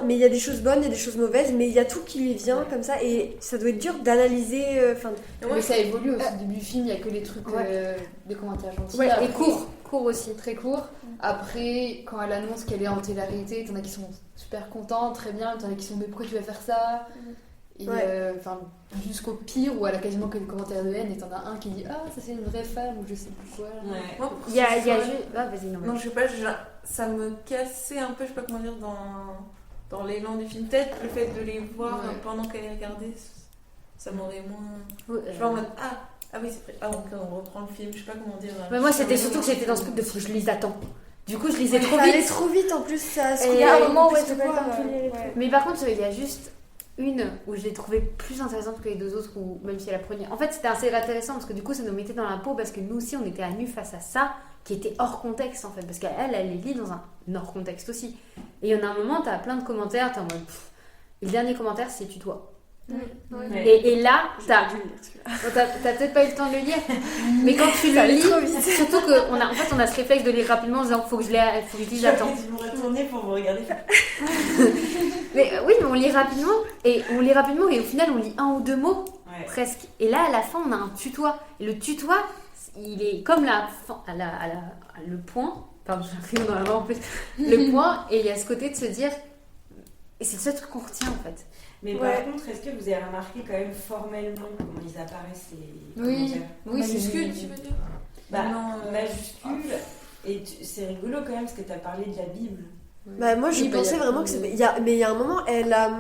mais il y a des choses bonnes et des choses mauvaises, mais il y a tout qui lui vient comme ça, et ça doit être dur d'analyser... mais ça évolue aussi. Au début du film, il n'y a que les trucs, des commentaires gentils. Ouais, et court aussi. Très court. Après, quand elle annonce qu'elle est en télé-réalité, t'en as qui sont super contents, très bien, t'en as qui sont mais pourquoi tu vas faire ça? Et jusqu'au pire où elle a quasiment que des commentaires de haine et t'en as un qui dit ah ça c'est une vraie femme ou je sais plus quoi. Il y a juste vas-y non je sais pas, ça me cassait un peu, je sais pas comment dire, dans l'élan du film, peut-être le fait de les voir pendant qu'elle les regardait, ça m'aurait moins je sais pas en mode ah oui c'est vrai, on reprend le film, je sais pas comment dire. Mais moi c'était surtout que j'étais dans ce truc de je les attends. Du coup je lisais trop vite. Ça allait trop vite en plus, ça se y a un moment où tu peux pas lire. Mais par contre il y a juste une où je l'ai trouvée plus intéressante que les deux autres, ou même si elle la première. En fait, c'était assez intéressant parce que du coup, ça nous mettait dans la peau parce que nous aussi, on était à nu face à ça qui était hors contexte en fait. Parce qu'elle les lit dans un hors contexte aussi. Et il y en a un moment, t'as plein de commentaires, t'es en mode. Et le dernier commentaire, c'est tutoie. Et là, t'as peut-être pas eu le temps de le lire, mais quand tu le lis, surtout qu'on a, en fait, on a ce réflexe de lire rapidement en disant faut que je dise attends. Je me retourner pour vous regarder. Mais oui, mais on lit rapidement et au final on lit un ou deux mots presque. Et là à la fin on a un tutoie. Et le tutoie, il est comme le point. Pardon, j'ai dans la main en plus. Le point, et il y a ce côté de se dire, et c'est le seul truc qu'on retient en fait. Mais par contre, est-ce que vous avez remarqué quand même formellement comment ils apparaissent Oui, majuscule, tu veux dire? Majuscule. Et c'est rigolo quand même parce que tu as parlé de la Bible. Moi je pensais vraiment que c'était. Mais il y a un moment, elle a.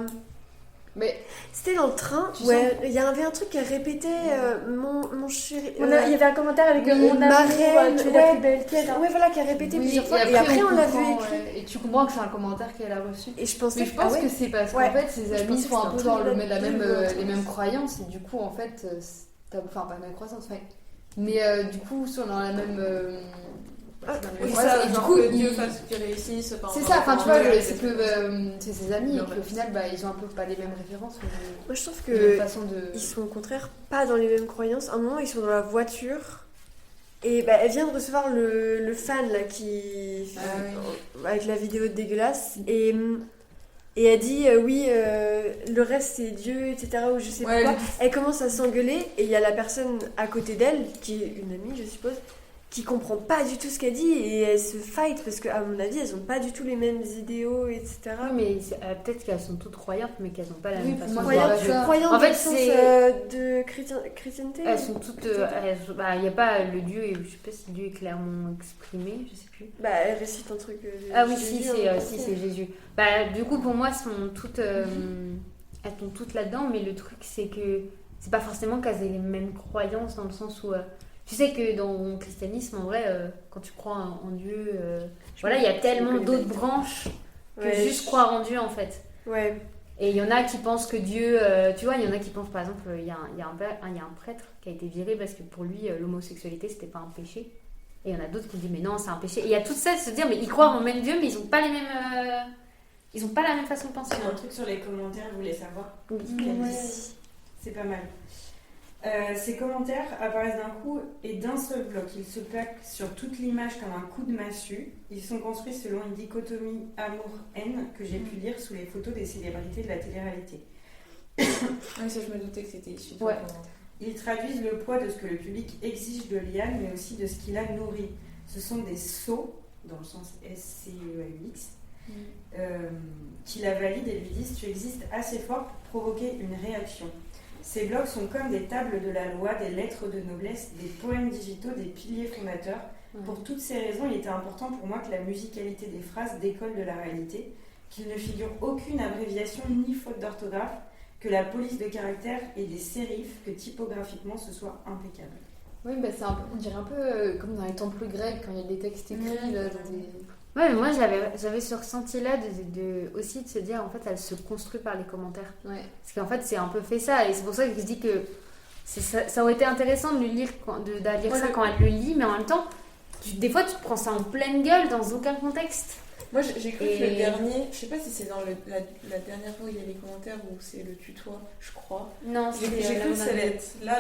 Mais c'était dans le train. Tu Ouais, il y avait un truc qui répétait mon chéri. Il y avait un commentaire avec mon amour, marraine, tu es la plus belle, tout ça. Ouais, voilà, qui a répété oui, plusieurs fois. Et après, on l'a vu écrit. Et tu comprends que c'est un commentaire qu'elle a reçu. Et je pensais Mais je pense que c'est parce qu'en fait, ses amis pensais que sont un c'était peu un dans truc les là-dedans, mêmes croyances. Et du coup, en fait, enfin, pas la même croissance, mais du coup, sont dans la même. Oui, voilà, ça, et du genre coup, que Dieu fasse qu'ils réussissent. C'est ça, enfin tu vois, c'est que c'est ses amis et qu'au final, ils ont un peu pas les mêmes références. Moi je trouve les mêmes que façons ils sont au contraire pas dans les mêmes croyances. À un moment, ils sont dans la voiture et elle vient de recevoir le fan là qui avec la vidéo dégueulasse et elle dit le reste c'est Dieu, etc. ou je sais pas quoi. Elle commence à s'engueuler et il y a la personne à côté d'elle qui est une amie, je suppose, qui comprend pas du tout ce qu'elle dit et elles se fight parce qu'à mon avis elles ont pas du tout les mêmes idéaux, etc. Oui, mais peut-être qu'elles sont toutes croyantes mais qu'elles n'ont pas la même façon croyantes en fait c'est de chrétienté. Elles sont toutes il n'y a pas le Dieu, je sais pas si Dieu est clairement exprimé, je sais plus. Elle récite un truc Jésus, c'est Jésus. Du coup pour moi elles sont toutes là-dedans, mais le truc c'est que c'est pas forcément qu'elles aient les mêmes croyances dans le sens où tu sais que dans le christianisme, en vrai, quand tu crois en Dieu, il y a tellement d'autres branches que juste croire en Dieu, en fait. Ouais. Et il y en a qui pensent que Dieu... tu vois, il y en a qui pensent, par exemple, il y a un prêtre qui a été viré parce que pour lui, l'homosexualité, c'était pas un péché. Et il y en a d'autres qui disent, mais non, c'est un péché. Et il y a tout ça de se dire, mais ils croient en même Dieu, mais ils ont pas les mêmes... ils ont pas la même façon de penser. Un truc sur les commentaires, vous voulez savoir? Oui. C'est pas mal. Ces commentaires apparaissent d'un coup et d'un seul bloc. Ils se plaquent sur toute l'image comme un coup de massue. Ils sont construits selon une dichotomie amour-haine que j'ai pu lire sous les photos des célébrités de la télé-réalité. Oui, ça je me doutais que c'était issu de commentaires. Ils traduisent le poids de ce que le public exige de Liane, mais aussi de ce qu'il a nourri. Ce sont des sots, dans le sens SCEUX, qui la valident et lui disent « Tu existes assez fort pour provoquer une réaction ». Ces blocs sont comme des tables de la loi, des lettres de noblesse, des poèmes digitaux, des piliers fondateurs. Pour toutes ces raisons, il était important pour moi que la musicalité des phrases décolle de la réalité, qu'il ne figure aucune abréviation ni faute d'orthographe, que la police de caractère ait des sérifs, que typographiquement ce soit impeccable. Oui, c'est on dirait un peu comme dans les temples grecs quand il y a des textes écrits là, dans des... Ouais, mais moi j'avais ce ressenti-là aussi de se dire en fait elle se construit par les commentaires. Ouais. Parce qu'en fait c'est un peu fait ça et c'est pour ça que je dis que ça aurait été intéressant de le lire, lire ça quand elle le lit, mais en même temps des fois tu te prends ça en pleine gueule dans aucun contexte. Moi j'ai cru que le dernier, je sais pas si c'est dans la dernière fois où il y a les commentaires ou c'est le tutoie, je crois. Non, j'ai cru que ça allait être là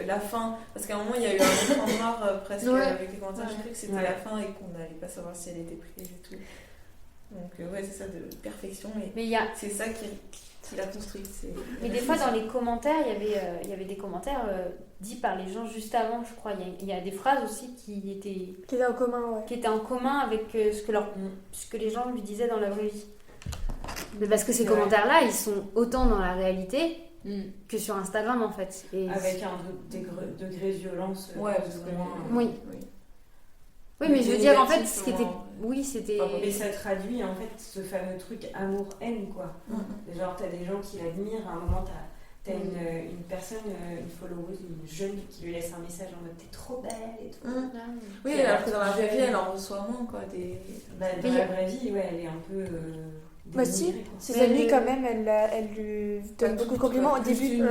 la fin, parce qu'à un moment il y a eu un écran noir presque avec les commentaires, j'ai cru que c'était la fin et qu'on n'allait pas savoir si elle était prise et tout. Donc c'est ça de perfection, mais c'est ça qui l'a construit. Mais des fois dans les commentaires, il y avait des commentaires dits par les gens juste avant, je crois. Il y a des phrases aussi qui étaient en commun, qui étaient en commun avec ce que les gens lui disaient dans la vraie vie. Mais parce que ces commentaires-là, ils sont autant dans la réalité que sur Instagram en fait. Et avec un degré de violence plus ou moins. Oui. Oui, mais je veux dire, en fait, ce qui était... Oui, c'était... Mais ça traduit, en fait, ce fameux truc amour-haine, quoi. Genre, t'as des gens qui l'admirent, à un moment, t'as une personne, une followeuse, une jeune qui lui laisse un message en mode « T'es trop belle » et tout. Oui, alors que dans la vraie vie, elle en reçoit moins, quoi. Dans la vraie vie, elle est un peu... Moi aussi, ses amis quand même, elle lui donne beaucoup de compliments au début. Tu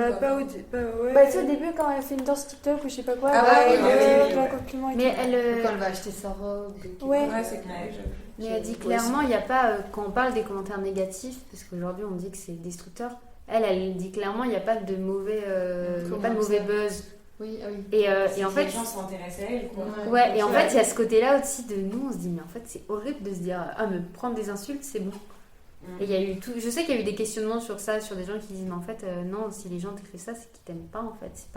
sais, au début quand elle fait une danse TikTok ou je sais pas quoi, elle lui compliments. Mais quand elle va acheter sa robe. Ouais, c'est clair. Mais elle dit clairement, il n'y a pas, quand on parle des commentaires négatifs, parce qu'aujourd'hui on dit que c'est destructeur, elle dit clairement, il n'y a pas de mauvais buzz. Oui, oui. Et en fait, les gens s'intéressent à elle, quoi. Ouais, et en fait, il y a ce côté-là aussi de nous, on se dit, mais en fait, c'est horrible de se dire, me prendre des insultes, c'est bon. Et il y a eu tout, je sais qu'il y a eu des questionnements sur ça, sur des gens qui disent mais en fait non, si les gens t'écrivent ça, c'est qu'ils t'aiment pas en fait, c'est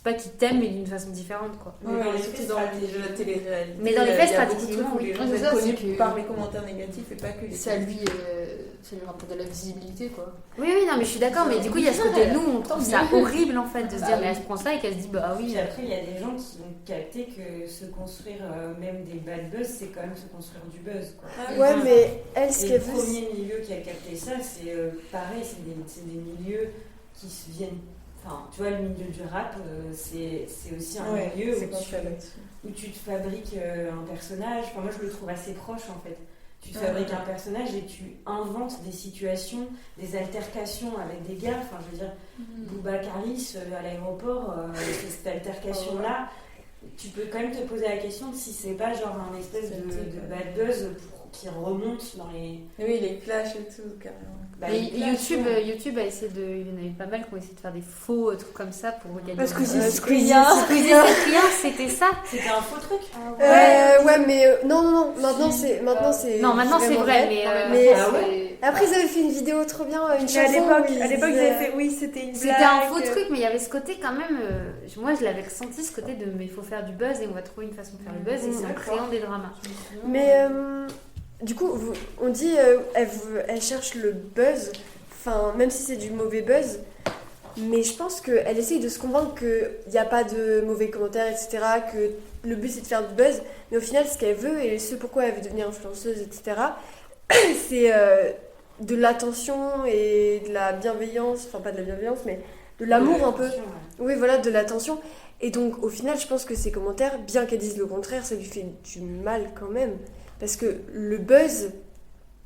pas qu'ils t'aiment mais d'une façon différente quoi. Mais dans les faits, dans la télé-réalité. Mais dans les faits, stratégiquement, oui. Les gens sont connus par les commentaires négatifs et pas que les. Ça lui rapporte de la visibilité quoi. Oui, non, mais je suis d'accord, mais du coup, il y a ce côté nous, on trouve ça horrible en fait de se dire mais elle se prend ça et qu'elle se dit bah oui. Puis après, il y a des gens qui ont capté que se construire même des bad buzz, c'est quand même se construire du buzz quoi. Ouais, mais elle, ce qu'elle veut. Le premier milieu qui a capté ça, c'est pareil, c'est des milieux qui se viennent. Enfin, tu vois, le milieu du rap, c'est aussi un milieu où tu te fabriques un personnage. Enfin, moi, je le trouve assez proche en fait. Tu te fabriques un personnage et tu inventes des situations, des altercations avec des gars. Enfin, je veux dire, Booba Carlis à l'aéroport, cette altercation-là, tu peux quand même te poser la question de si c'est pas genre un espèce de bad buzz qui remonte dans les... Oui, les clashs et tout, carrément. YouTube a essayé de... Il y en a eu pas mal qui ont essayé de faire des faux trucs comme ça pour gagner... Parce que Squeezie c'était ça. C'était un faux truc. Ouais, mais non, maintenant c'est Non, maintenant c'est vrai, mais après ils avaient fait une vidéo trop bien, une chanson. À l'époque, ils avaient fait, oui, c'était une blague. C'était un faux truc, mais il y avait ce côté quand même. Moi, je l'avais ressenti, ce côté de mais il faut faire du buzz et on va trouver une façon de faire le buzz et c'est en créant des dramas. Mais du coup, on dit elle cherche le buzz, enfin même si c'est du mauvais buzz. Mais je pense qu'elle essaye de se convaincre qu'il n'y a pas de mauvais commentaires, etc. Que le but c'est de faire du buzz. Mais au final, ce qu'elle veut et ce pourquoi elle veut devenir influenceuse, etc. c'est de l'attention et de la bienveillance. Enfin, pas de la bienveillance, mais de l'amour un peu. Oui, voilà, de l'attention. Et donc, au final, je pense que ces commentaires, bien qu'elle dise le contraire, ça lui fait du mal quand même. Parce que le buzz,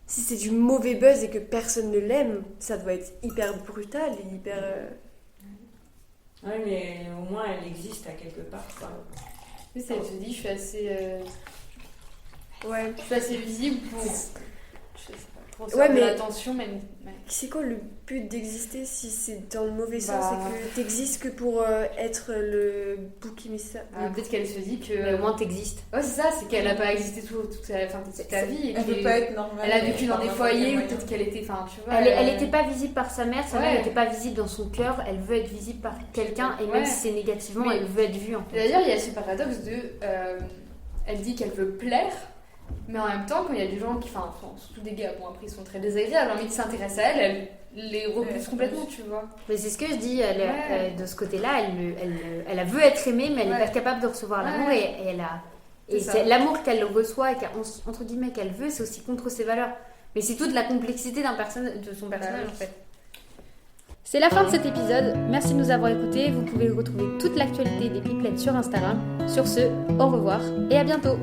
si c'est du mauvais buzz et que personne ne l'aime, ça doit être hyper brutal et hyper... Oui, mais au moins elle existe à quelque part. Oui, ça, elle se dit, je suis assez... je suis assez visible pour... Pour ça, mais l'attention, même. C'est quoi le but d'exister si c'est dans le mauvais sens et que t'existes que pour être le bouc émissaire? Peut-être qu'elle se dit que. Mais au moins t'existes. Ouais, c'est ça, c'est qu'elle n'a pas existé toute sa vie. Et elle veut pas être normale. Elle a vécu dans des foyers où peut-être qu'elle était. Enfin, tu vois. Elle n'était pas visible par sa mère n'était pas visible dans son cœur, elle veut être visible par quelqu'un et même si c'est négativement, elle veut être vue en fait. D'ailleurs, il y a ce paradoxe de. Elle dit qu'elle veut plaire. Mais en même temps, quand il y a des gens qui, enfin, surtout des gars, bon après ils sont très désagréables, envie de s'intéresser à elle les repousse complètement, tu vois. Mais c'est ce que je dis, de ce côté-là, elle veut être aimée, mais elle n'est pas capable de recevoir l'amour et c'est l'amour qu'elle reçoit et entre guillemets qu'elle veut, c'est aussi contre ses valeurs. Mais c'est toute la complexité de son personnage en fait. C'est la fin de cet épisode, merci de nous avoir écoutés, vous pouvez retrouver toute l'actualité des Pipelettes sur Instagram. Sur ce, au revoir et à bientôt.